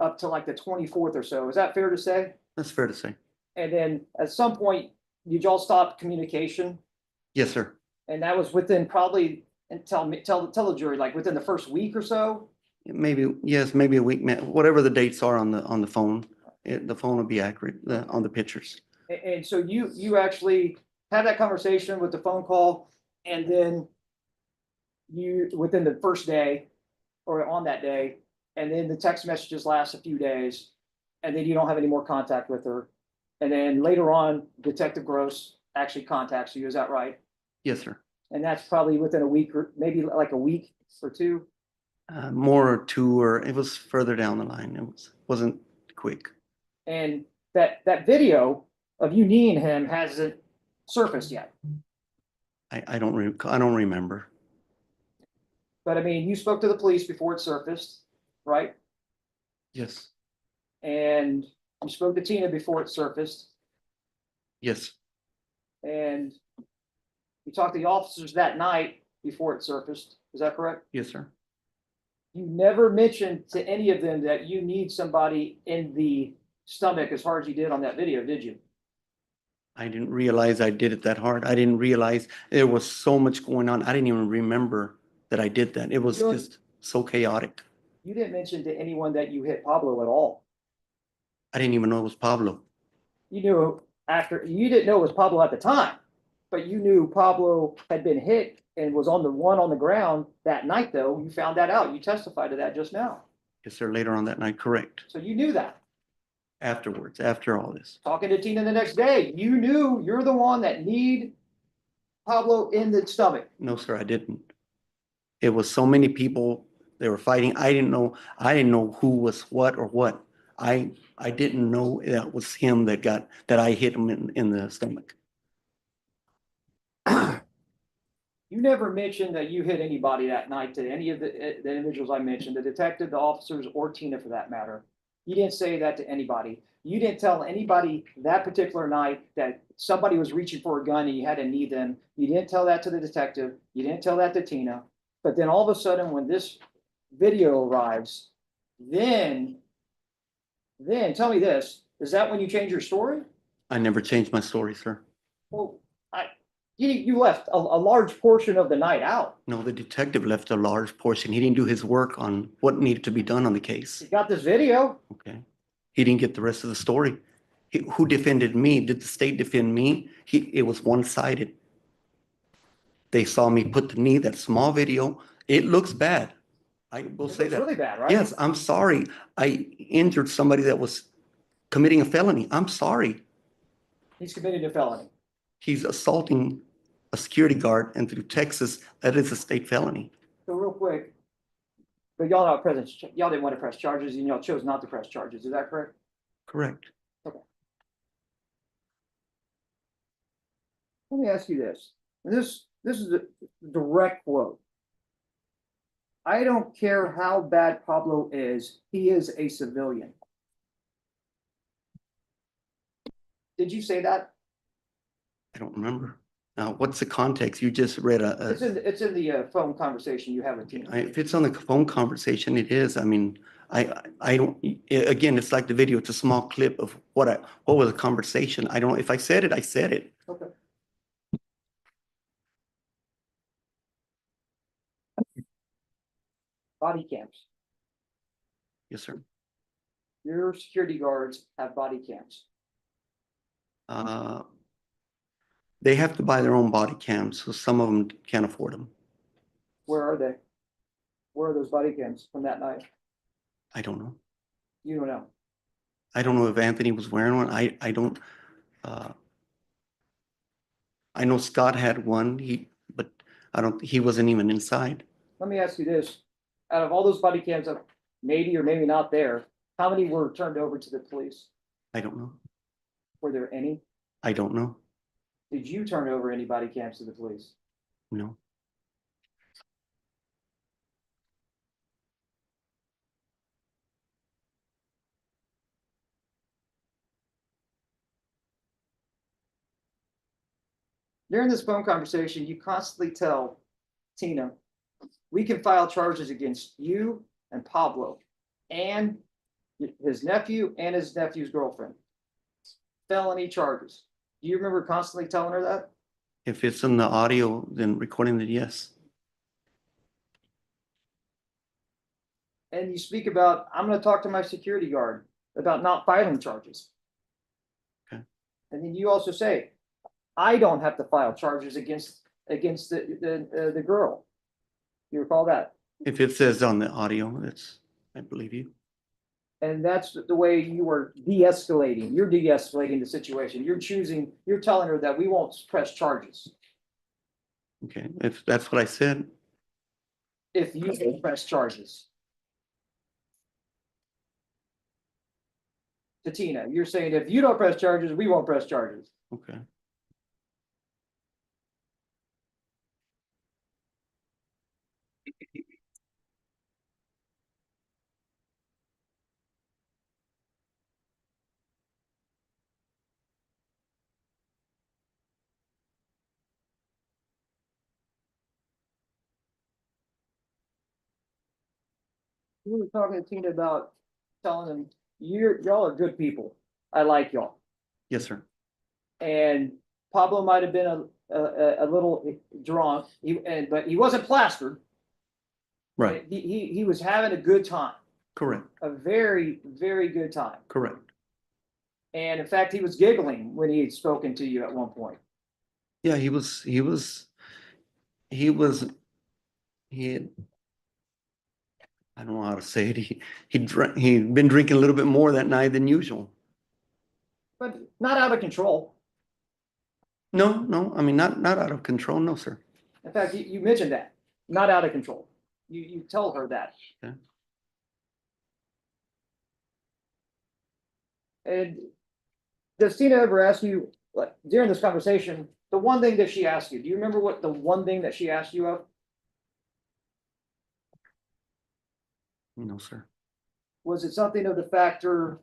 up to like the 24th or so. Is that fair to say? That's fair to say. And then at some point, did y'all stop communication? Yes, sir. And that was within probably, and tell the jury, like within the first week or so? Maybe, yes, maybe a week, whatever the dates are on the phone. The phone will be accurate on the pictures. And so you actually had that conversation with the phone call, and then you, within the first day or on that day, and then the text messages last a few days, and then you don't have any more contact with her. And then later on, Detective Gross actually contacts you, is that right? Yes, sir. And that's probably within a week or maybe like a week or two? More or two, or it was further down the line. It wasn't quick. And that video of you kneeing him hasn't surfaced yet. I don't remember. But I mean, you spoke to the police before it surfaced, right? Yes, And you spoke to Tina before it surfaced, yes, and you talked to the officers that night before it surfaced. Is that correct? yes, sir. You never mentioned to any of them that you need somebody in the stomach as hard as you did on that video, did you? I didn't realize I did it that hard. I didn't realize there was so much going on. I didn't even remember that I did that. It was just so chaotic. You didn't mention to anyone that you hit Pablo at all. I didn't even know it was Pablo. You knew you didn't know it was Pablo at the time, but you knew Pablo had been hit and was on the ground that night, though. You found that out. You testified to that just now. Yes, sir. Later on that night, correct. So you knew that. Afterwards, after all this. Talking to Tina the next day, you knew you're the one that need Pablo in the stomach. No, sir, I didn't. It was so many people, they were fighting. I didn't know who was what or what. I didn't know that was him that I hit him in the stomach. You never mentioned that you hit anybody that night to any of the individuals I mentioned, the detective, the officers, or Tina for that matter. You didn't say that to anybody. You didn't tell anybody that particular night that somebody was reaching for a gun and you had to knee them. You didn't tell that to the detective. You didn't tell that to Tina. But then all of a sudden, when this video arrives, then tell me this, is that when you change your story? I never changed my story, sir. Well, you left a large portion of the night out. No, the detective left a large portion. He didn't do his work on what needed to be done on the case. You got this video. Okay. He didn't get the rest of the story. Who defended me? Did the state defend me? It was one-sided. They saw me put the knee, that small video. It looks bad. I will say that. Really bad, right? Yes, I'm sorry. I injured somebody that was committing a felony. I'm sorry. He's committed a felony. He's assaulting a security guard, and through Texas, that is a state felony. So real quick, but y'all didn't want to press charges and y'all chose not to press charges. Is that correct? Correct. Let me ask you this. This is a direct quote. I don't care how bad Pablo is, he is a civilian. Did you say that? I don't remember. Now, what's the context? You just read It's in the phone conversation you have with Tina. if it's on the phone conversation, it is. I mean, I don't, again, it's like the video. It's a small clip of what was the conversation. I don't, if I said it, I said it. Okay. body cams. Yes, sir. Your security guards have body cams. Uh, They have to buy their own body cams, so some of them can't afford them. Where are they? Where are those body cams from that night? I don't know. You don't know. I don't know if Anthony was wearing one. I don't. I know Scott had one, but he wasn't even inside. Let me ask you this. Out of all those body cams that maybe or maybe not there, how many were turned over to the police? I don't know. Were there any? I don't know. Did you turn over any body cams to the police? No. During this phone conversation, you constantly tell Tina, we can file charges against you and Pablo and his nephew and his nephew's girlfriend. Felony charges. Do you remember constantly telling her that? If it's in the audio, then recording it, yes. And you speak about, I'm gonna talk to my security guard about not filing charges. Okay. And then you also say, I don't have to file charges against the girl. You recall that? If it says on the audio, I believe you. And that's the way you were de-escalating. You're de-escalating the situation. You're telling her that we won't press charges Okay, if that's what I said, if you don't press charges. To Tina, you're saying if you don't press charges, we won't press charges. okay. You were talking to Tina about telling them, y'all are good people. I like y'all. Yes, sir. And Pablo might have been a little drunk, but he wasn't plastered. Right, He was having a good time, correct, a very, very good time. correct. And in fact, he was giggling when he had spoken to you at one point. Yeah, he had, I don't know how to say it. He'd been drinking a little bit more that night than usual. But not out of control. No, I mean, not out of control, no, sir. In fact, you mentioned that, not out of control. You tell her that. Okay. And does Tina ever ask you, like, during this conversation, the one thing that she asked you, do you remember what the one thing that she asked you of? No, sir. Was it something of the factor,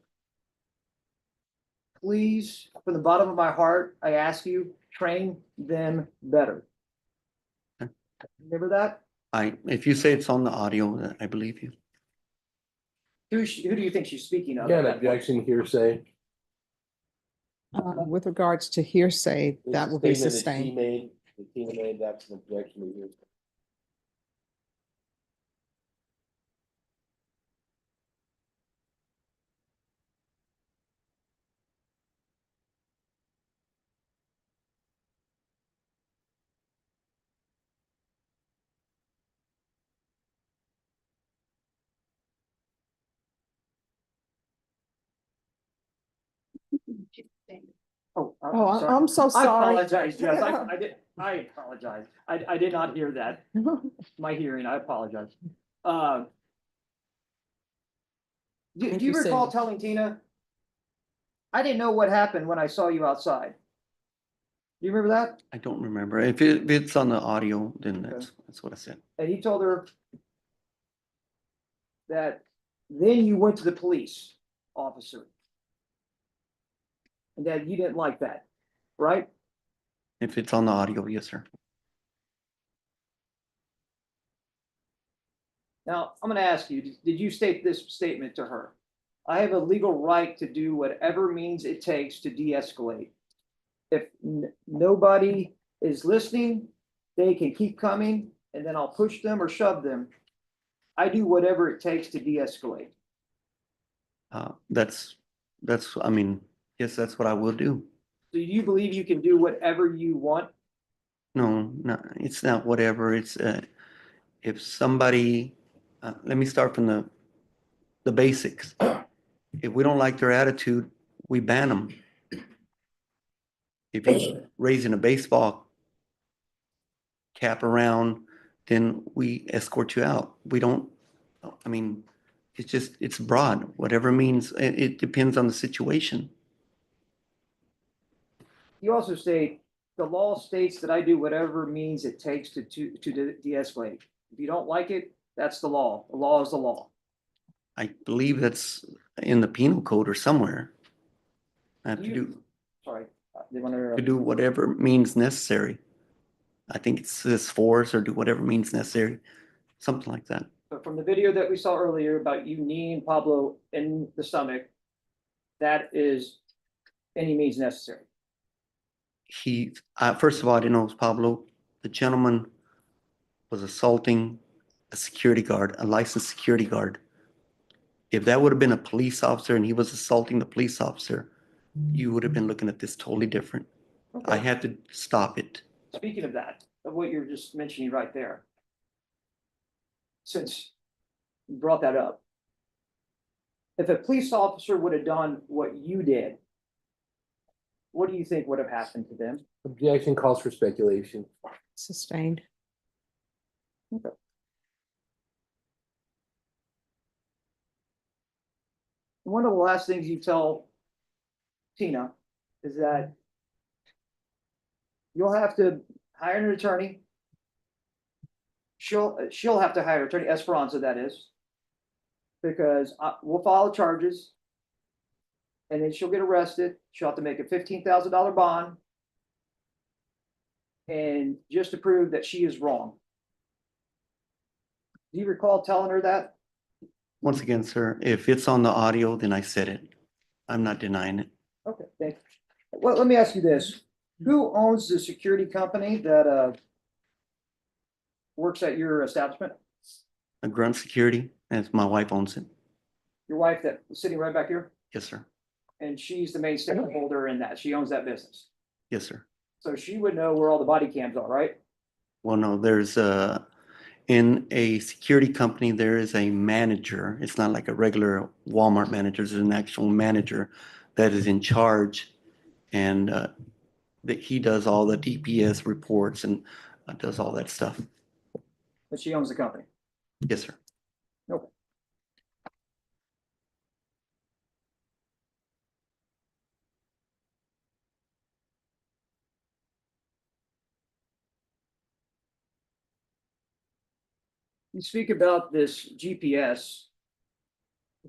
please, from the bottom of my heart, I ask you, train them better? Okay. Remember that? If you say it's on the audio, I believe you. Who do you think she's speaking of? Again, objection, hearsay. With regards to hearsay, that will be sustained. The Tina made, that's an objection to hearsay. Oh, Oh, sorry. I'm so I sorry. apologize, Jess. I apologize. I did not hear that. My hearing, I apologize. Do Thank you you, recall Cindy. telling Tina? I didn't know what happened when I saw you outside. Do you remember that? I don't remember. If it's on the audio, then that's what I said. And he told her that then you went to the police officer. And that you didn't like that, right? If it's on the audio, yes, sir. Now, I'm gonna ask you, did you state this statement to her? I have a legal right to do whatever means it takes to de-escalate. If nobody is listening, they can keep coming and then I'll push them or shove them I do whatever it takes to de-escalate. That's, I mean, yes, that's what I will do. Do you believe you can do whatever you want? No, no, it's not whatever. It's, if somebody, let me start from the basics. If we don't like their attitude, we ban them. If you're raising a baseball cap around, then we escort you out. We don't, I mean, it's just, it's broad, whatever means, it depends on the situation. You also state, the law states that I do whatever means it takes to de-escalate. If you don't like it, that's the law. The law is the law. I believe that's in the penal code or somewhere. I have to Sorry, they want to. do whatever means necessary. I think it says force or do whatever means necessary, something like that. But from the video that we saw earlier about you kneeing Pablo in the stomach, that is any means necessary. He, first of all, I didn't know it was Pablo. The gentleman was assaulting a security guard, a licensed security guard. If that would have been a police officer and he was assaulting the police officer, you would have been looking at this totally different. I Okay. had to stop it. Speaking of that, of what you're just mentioning right there. Since you brought that up. If a police officer would have done what you did, what do you think would have happened to them? Objection calls for speculation. Sustained. One of the last things you tell Tina is that you'll have to hire an attorney. She'll have to hire an attorney, Esperanza, that is. Because we'll file charges. And then she'll get arrested. She'll have to make a $15,000 bond. And just to prove that she is wrong. Do you recall telling her that? Once again, sir, if it's on the audio, then I said it. I'm not denying it. Okay, thank you. Well, let me ask you this. Who owns the security company that works at your establishment? A grunt security, as my wife owns it. Your wife that is sitting right back here? Yes, sir. And she's the main stakeholder in that. She owns that business. Yes, sir. So she would know where all the body cams are, right? Well, no, there's in a security company, there is a manager. It's not like a regular Walmart manager. There's an actual manager that is in charge, and that he does all the DPS reports and does all that stuff. But she owns the company. Yes, sir. Okay. You speak about this GPS.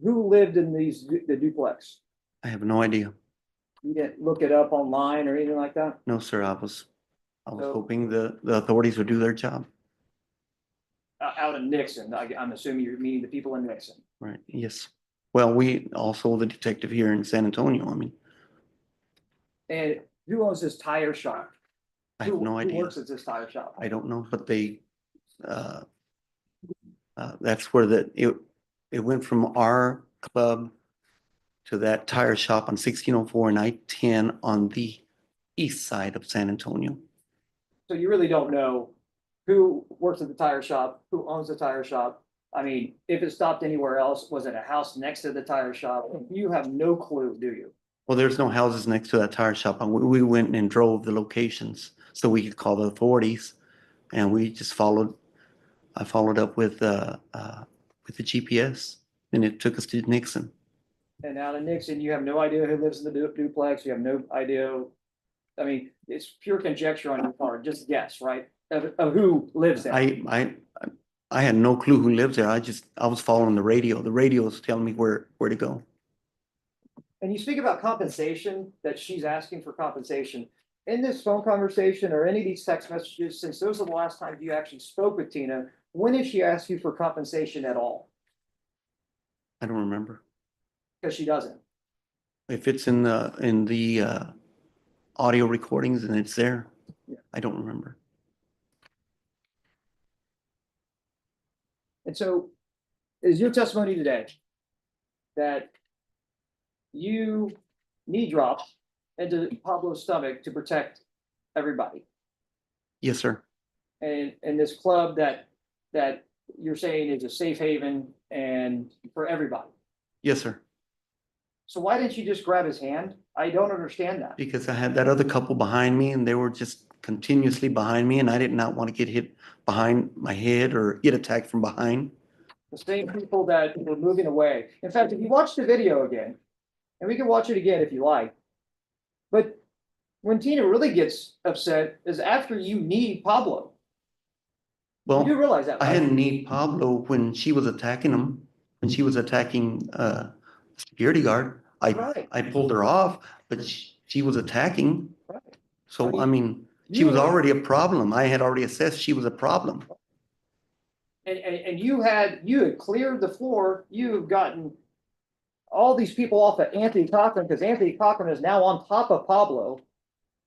Who lived in the duplex? I have no idea. You didn't look it up online or anything like that? No, sir. I was So- hoping the authorities would do their job. Out in Nixon, I'm assuming you're meeting the people in Nixon. Right. Yes. Well, we also the detective here in San Antonio. I mean, And who owns this tire shop? I have no Who idea. works at this tire shop? I don't know, but they, that's where it went from our club to that tire shop on 1604 and I-10 on the east side of San Antonio. So you really don't know who works at the tire shop, who owns the tire shop. I mean, if it stopped anywhere else, was it a house next to the tire shop? You have no clue, do you? Well, there's no houses next to that tire shop. And we went and drove the locations so we could call the authorities. And we just I followed up with the GPS, and it took us to Nixon. And out in Nixon, you have no idea who lives in the duplex. You have no idea. I mean, it's pure conjecture on your part, just guess, right? Of who lives there. I had no clue who lives there. I was following the radio. The radio was telling me where to go. And you speak about compensation, that she's asking for compensation. In this phone conversation or any of these text messages, since those are the last times you actually spoke with Tina, when did she ask you for compensation at all? I don't remember. Because she doesn't. If it's in the audio recordings and it's there, Yeah. I don't remember. And so is your testimony today that you knee dropped into Pablo's stomach to protect everybody? Yes, sir. And this club that you're saying is a safe haven and for everybody. Yes, sir. So why didn't you just grab his hand? I don't understand that. Because I had that other couple behind me and they were just continuously behind me and I did not want to get hit behind my head or get attacked from behind. The same people that were moving away. In fact, if you watch the video again, and we can watch it again if you like. But when Tina really gets upset is after you knee Pablo. You do Well, realize that, I right? hadn't need Pablo when she was attacking him, when she was attacking security guard. Right. I pulled her off, but she was attacking. Right. So, I mean, she You was were- already a problem. I had already assessed she was a problem. And you had cleared the floor, you've gotten all these people off of Anthony Cochran, because Anthony Cochran is now on top of Pablo.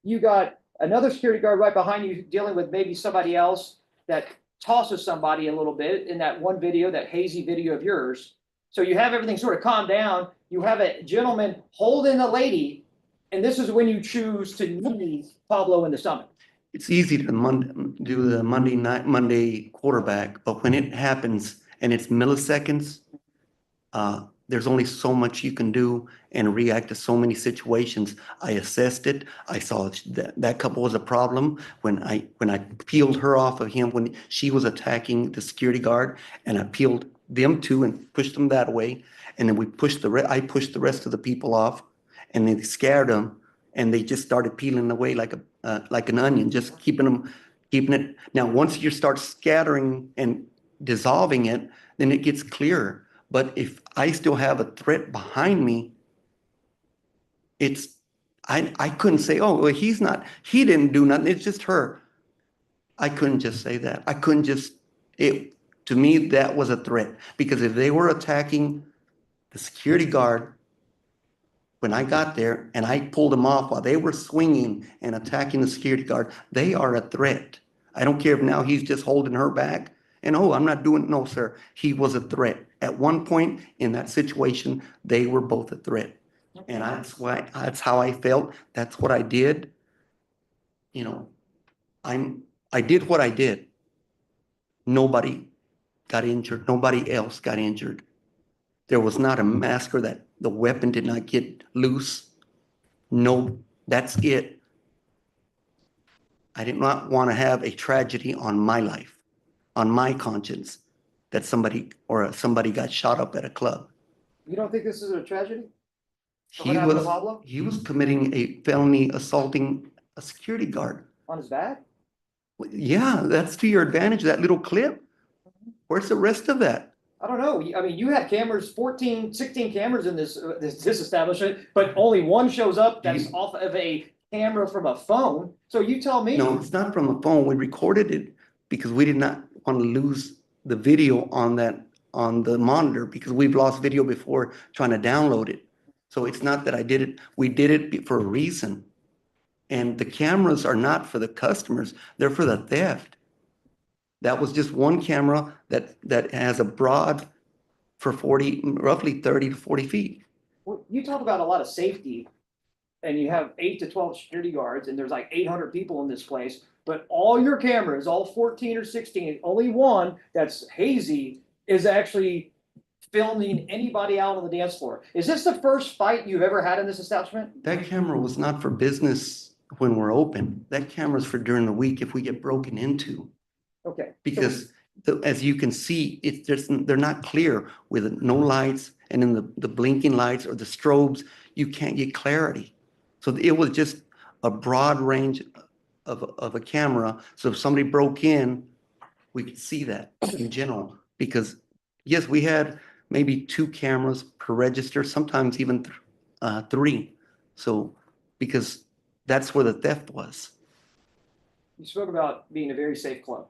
You got another security guard right behind you dealing with maybe somebody else that tosses somebody a little bit in that one video, that hazy video of yours. So you have everything sort of calmed down. You have a gentleman holding a lady, and this is when you choose to knee Pablo in the stomach. It's easy to do the Monday quarterback, but when it happens and it's milliseconds, there's only so much you can do and react to so many situations. I assessed it. I saw that couple was a problem when I peeled her off of him when she was attacking the security guard, and I peeled them two and pushed them that way. And then I pushed the rest of the people off, and they scared them, and they just started peeling away like an onion, just keeping it. Now, once you start scattering and dissolving it, then it gets clearer. But if I still have a threat behind me, I couldn't say, oh, well, he didn't do nothing. It's just her. I couldn't just say that. To me, that was a threat, because if they were attacking the security guard when I got there and I pulled them off while they were swinging and attacking the security guard, they are a threat. I don't care if now he's just holding her back. And I'm not doing, no, sir. He was a threat. At one point in that situation, they were both a threat. And that's how I felt. That's what I did. I did what I did. Nobody got injured. Nobody else got injured. There was not a massacre that the weapon did not get loose. No, that's it. I did not want to have a tragedy on my life, on my conscience, that somebody got shot up at a club. You don't think this is a tragedy? He What happened to Pablo? was committing a felony assaulting a security guard. On his back? Yeah, that's to your advantage, that little clip. Where's the rest of that? I don't know. I mean, you have cameras, 14, 16 cameras in this establishment, but only one shows up that's off of a camera from a phone. So you tell me. No, it's not from a phone. We recorded it because we did not want to lose the video on the monitor, because we've lost video before trying to download it. So it's not that I did it. We did it for a reason. And the cameras are not for the customers. They're for the theft. That was just one camera that has a broad for roughly 30 to 40 feet. Well, you talk about a lot of safety, and you have 8 to 12 security guards, and there's like 800 people in this place, but all your cameras, all 14 or 16, only one that's hazy is actually filming anybody out on the dance floor. Is this the first fight you've ever had in this establishment? That camera was not for business when we're open. That camera's for during the week if we get broken into. Okay. Because as you can see, they're not clear with no lights, and in the blinking lights or the strobes, you can't get clarity. So it was just a broad range of a camera. So if somebody broke in, we could see that in general. Because yes, we had maybe 2 cameras per register, sometimes even 3. So because that's where the theft was. You spoke about being a very safe club,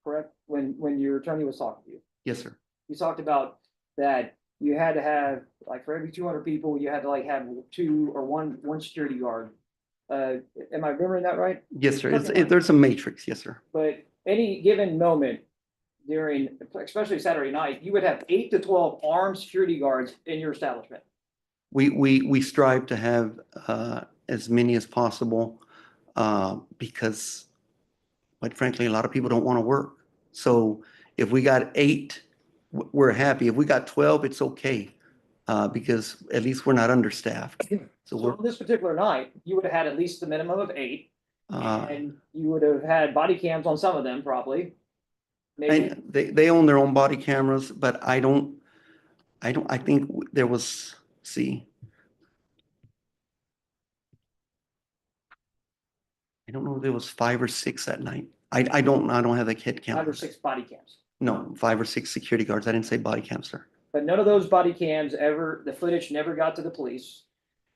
correct? When your attorney was talking to you. Yes, sir. You talked about that you had to have, like, for every 200 people, you had to like have 2 or one security guard. Am I remembering that right? Yes, sir. There's a matrix. Yes, sir. But any given moment, during, especially Saturday night, you would have 8 to 12 armed security guards in your establishment. We strive to have as many as possible because quite frankly, a lot of people don't want to work. So if we got 8, we're happy. If we got 12, it's okay because at least we're not understaffed. So So we're, on this particular night, you would have had at least the minimum of 8, uh, and you would have had body cams on some of them probably. Maybe, and they own their own body cameras, but I think there was, see. I don't know if there was 5 or 6 that night. I don't have the head 5 or count. 6 body cams. No, 5 or 6 security guards. I didn't say body cam, sir. But none of those body cams ever, the footage never got to the police.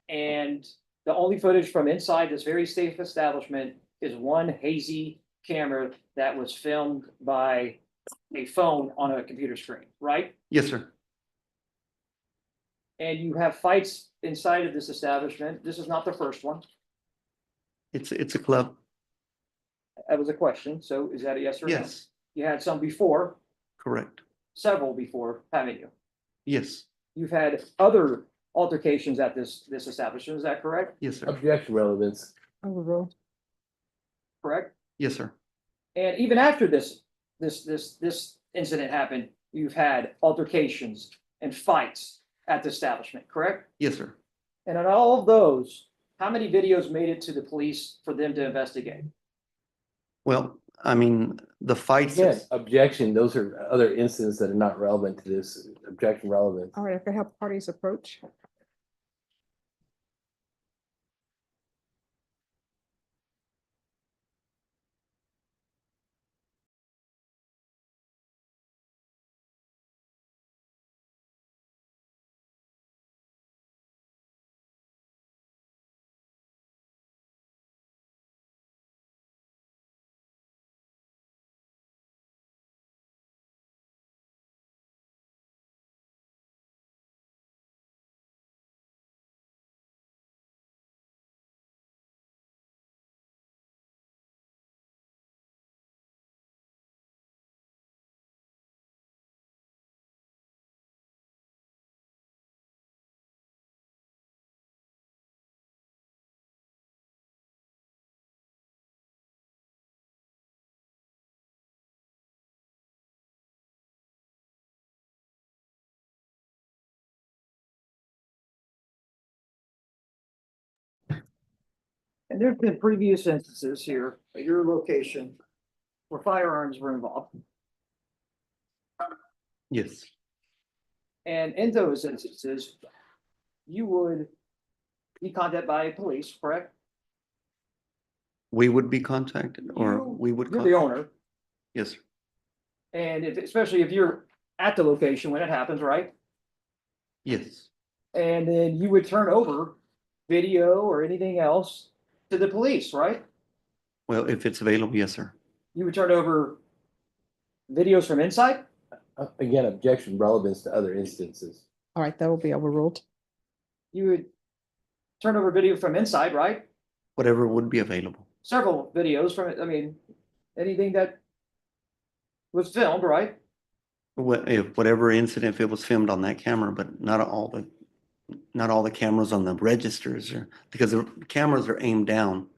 And the only footage from inside this very safe establishment is one hazy camera that was filmed by a phone on a computer screen, right? Yes, sir. And you have fights inside of this establishment. This is not the first one. It's a club. That was a question. So is that a yes or no? Yes, You had some before, correct. several before, haven't you? Yes, You've had other altercations at this establishment. Is that correct? yes, sir. Objection relevance. Overruled. Correct? Yes, sir. And even after this incident happened, you've had altercations and fights at the establishment, correct? Yes, sir. And on all of those, how many videos made it to the police for them to investigate? Well, I mean, the fights. Yes, objection. Those are other incidents that are not relevant to this. Objection relevance. All right, if I have parties approach. And there've been previous instances here at your location where firearms were involved. Yes, And in those instances, you would be contacted by police, correct? we would be contacted or You- we would. You're the owner, Yes, sir. and if, especially if you're at the location when it happens, right? Yes, And then you would turn over video or anything else to the police, right? well, if it's available, yes, sir. You would turn over videos from inside? Again, objection relevance to other instances. All right, that will be overruled. You would turn over video from inside, right? Whatever would be available. Several videos from it. I mean, anything that was filmed, right? If whatever incident, if it was filmed on that camera, but not all the cameras on the registers or because the cameras are aimed down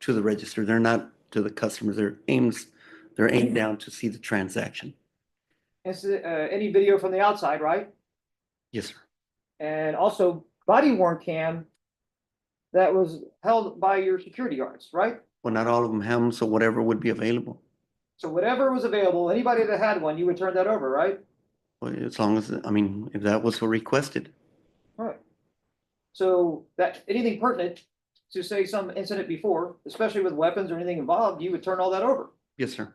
to the register. They're not to the customers. They're aimed down to see the transaction. Any video from the outside, right? Yes, sir. And also body worn cam that was held by your security guards, right? Well, not all of them have them, so whatever would be available. So whatever was available, anybody that had one, you would turn that over, right? Well, as long as, I mean, if that was requested. Right. So that, anything pertinent to say some incident before, especially with weapons or anything involved, you would turn all that over. Yes, sir.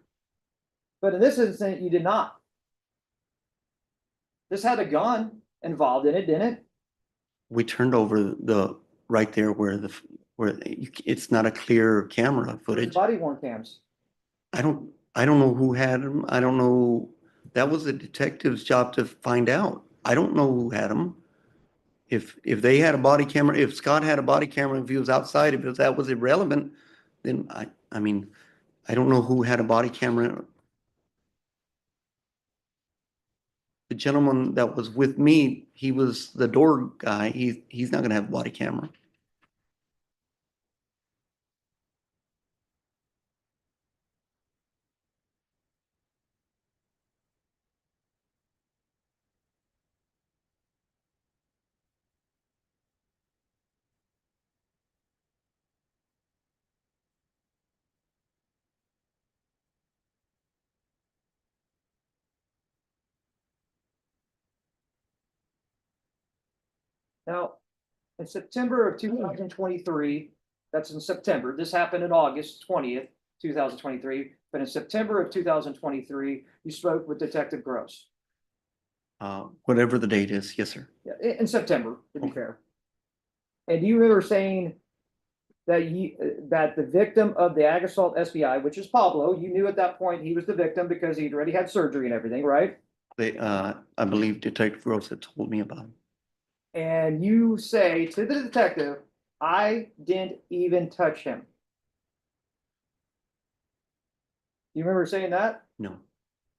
But in this incident, you did not. This had a gun involved in it, didn't it? We turned over right there where it's not a clear camera footage. Body worn cams. I don't know who had them. I don't know. That was the detective's job to find out. I don't know who had them. If they had a body camera, if Scott had a body camera, if he was outside, if that was irrelevant, then I mean, I don't know who had a body camera. the gentleman that was with me, he was the door guy. He's not gonna have body camera. Now, in September of 2023, that's in September, this happened in August 20th, 2023, but in September of 2023, you spoke with Detective Gross. Whatever the date is, yes, sir. Yeah, in September, to be fair. And do you remember saying that that the victim of the ag assault SBI, which is Pablo, you knew at that point he was the victim because he'd already had surgery and everything, right? I believe Detective Gross had told me about him. And you say to the detective, I didn't even touch him. You remember saying that? No,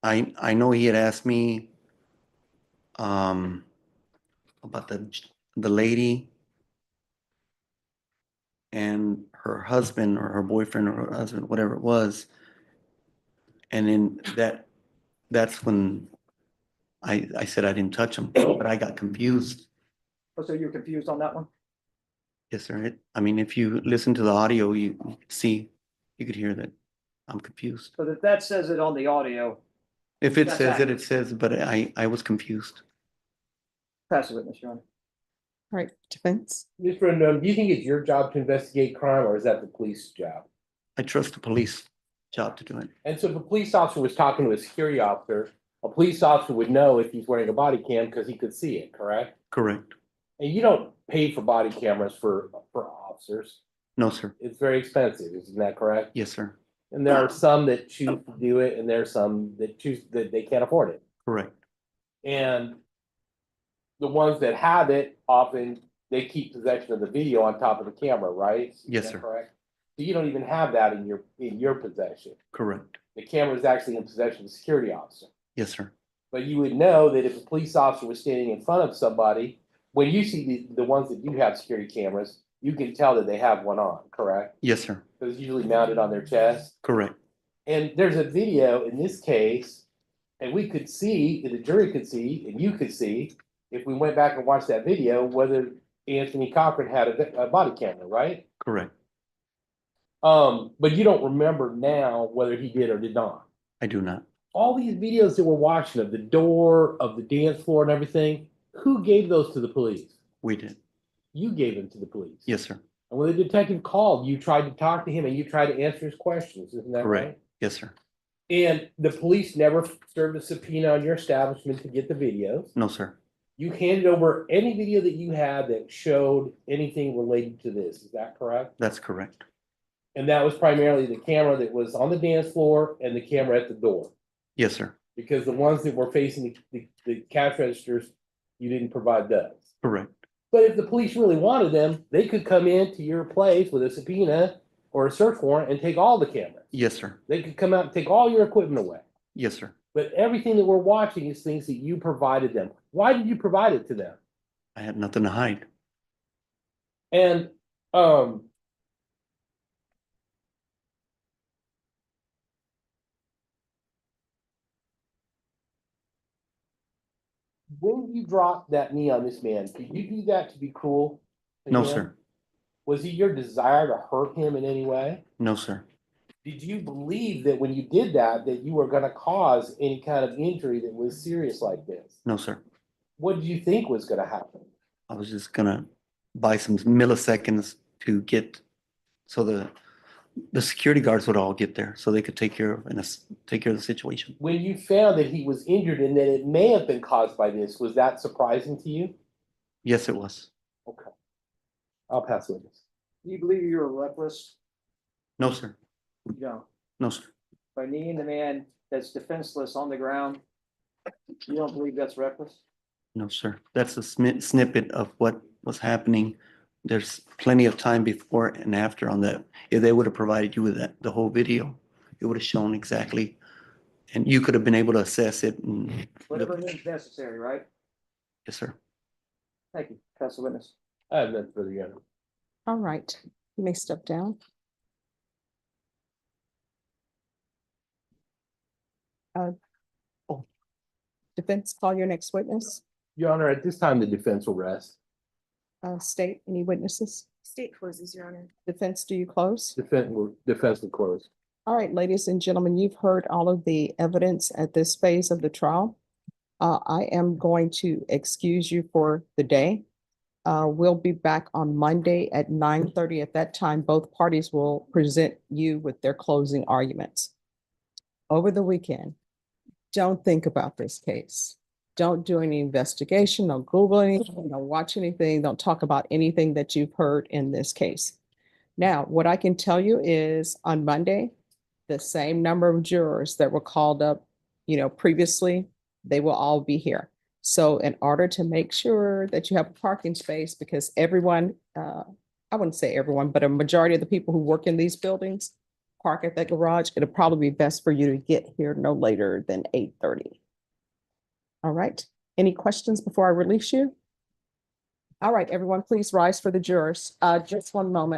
I know he had asked me about the lady and her husband or her boyfriend or her husband, whatever it was. And then that's when I said I didn't touch him, but I got confused. Oh, so you're confused on that one? Yes, sir. I mean, if you listen to the audio, you could hear that I'm confused. So that says it on the audio. If it That's says it, accurate. it says, but I was confused. Pass the witness, Your Honor. All right, defense. Mr. Rendon, do you think it's your job to investigate crime or is that the police job? I trust the police job to do it. And so if a police officer was talking to a security officer, a police officer would know if he's wearing a body cam because he could see it, correct? Correct. And you don't pay for body cameras for officers. No, sir. It's very expensive, isn't that correct? Yes, sir. And there are some that choose to do it and there are some that choose that they can't afford it. Correct. And the ones that have it, often they keep possession of the video on top of the camera, right? Is Yes, that sir. Correct. So you don't even have that in your possession. Correct. The camera is actually in possession of the security officer. Yes, sir. But you would know that if a police officer was standing in front of somebody, when you see the ones that do have security cameras, you can tell that they have one on, correct? Yes, sir. Because it's usually mounted on their chest. Correct. And there's a video in this case, and we could see, and the jury could see, and you could see, if we went back and watched that video, whether Anthony Cochran had a body camera, right? Correct. But you don't remember now whether he did or did not. I do not. All these videos that we're watching of the door, of the dance floor and everything, who gave those to the police? We did. You gave them to the police. Yes, sir. And when the detective called, you tried to talk to him and you tried to answer his questions, isn't that right? Correct. Yes, sir. And the police never served a subpoena on your establishment to get the videos. No, sir. You handed over any video that you had that showed anything related to this, is that correct? That's correct. And that was primarily the camera that was on the dance floor and the camera at the door. Yes, sir. Because the ones that were facing the cash registers, you didn't provide those. Correct. But if the police really wanted them, they could come into your place with a subpoena or a search warrant and take all the cameras. Yes, sir. They could come out and take all your equipment away. Yes, sir. But everything that we're watching is things that you provided them. Why did you provide it to them? I had nothing to hide. And when you dropped that knee on this man, did you do that to be cruel? to No, him? sir. Was it your desire to hurt him in any way? No, sir. Did you believe that when you did that, that you were gonna cause any kind of injury that was serious like this? No, sir. What did you think was gonna happen? I was just gonna buy some milliseconds to get so the security guards would all get there so they could take care of the situation. When you found that he was injured and that it may have been caused by this, was that surprising to you? Yes, it was. Okay. I'll pass witness. Do you believe you were reckless? No, sir. You don't. No, sir. By kneeing the man that's defenseless on the ground, you don't believe that's reckless? No, sir. That's a snippet of what was happening. There's plenty of time before and after on that. If they would have provided you with the whole video, it would have shown exactly and you could have been able to assess it. And Whatever is necessary, right? yes, sir. Thank you. That's the witness. I have nothing further, Your Honor. All right, you may step down. Defense, call your next witness. Your Honor, at this time, the defense will rest. State, any witnesses? State closes, Your Honor. Defense, do you close? Defense will close. All right, ladies and gentlemen, you've heard all of the evidence at this phase of the trial. I am going to excuse you for the day. We'll be back on Monday at 9:30. At that time, both parties will present you with their closing arguments. Over the weekend, don't think about this case. Don't do any investigation, don't Google anything, don't watch anything, don't talk about anything that you've heard in this case. Now, what I can tell you is on Monday, the same number of jurors that were called up, previously, they will all be here. So in order to make sure that you have a parking space, because everyone, I wouldn't say everyone, but a majority of the people who work in these buildings park at that garage, it'll probably be best for you to get here no later than 8:30. All right, any questions before I release you? All right, everyone, please rise for the jurors. Just one moment.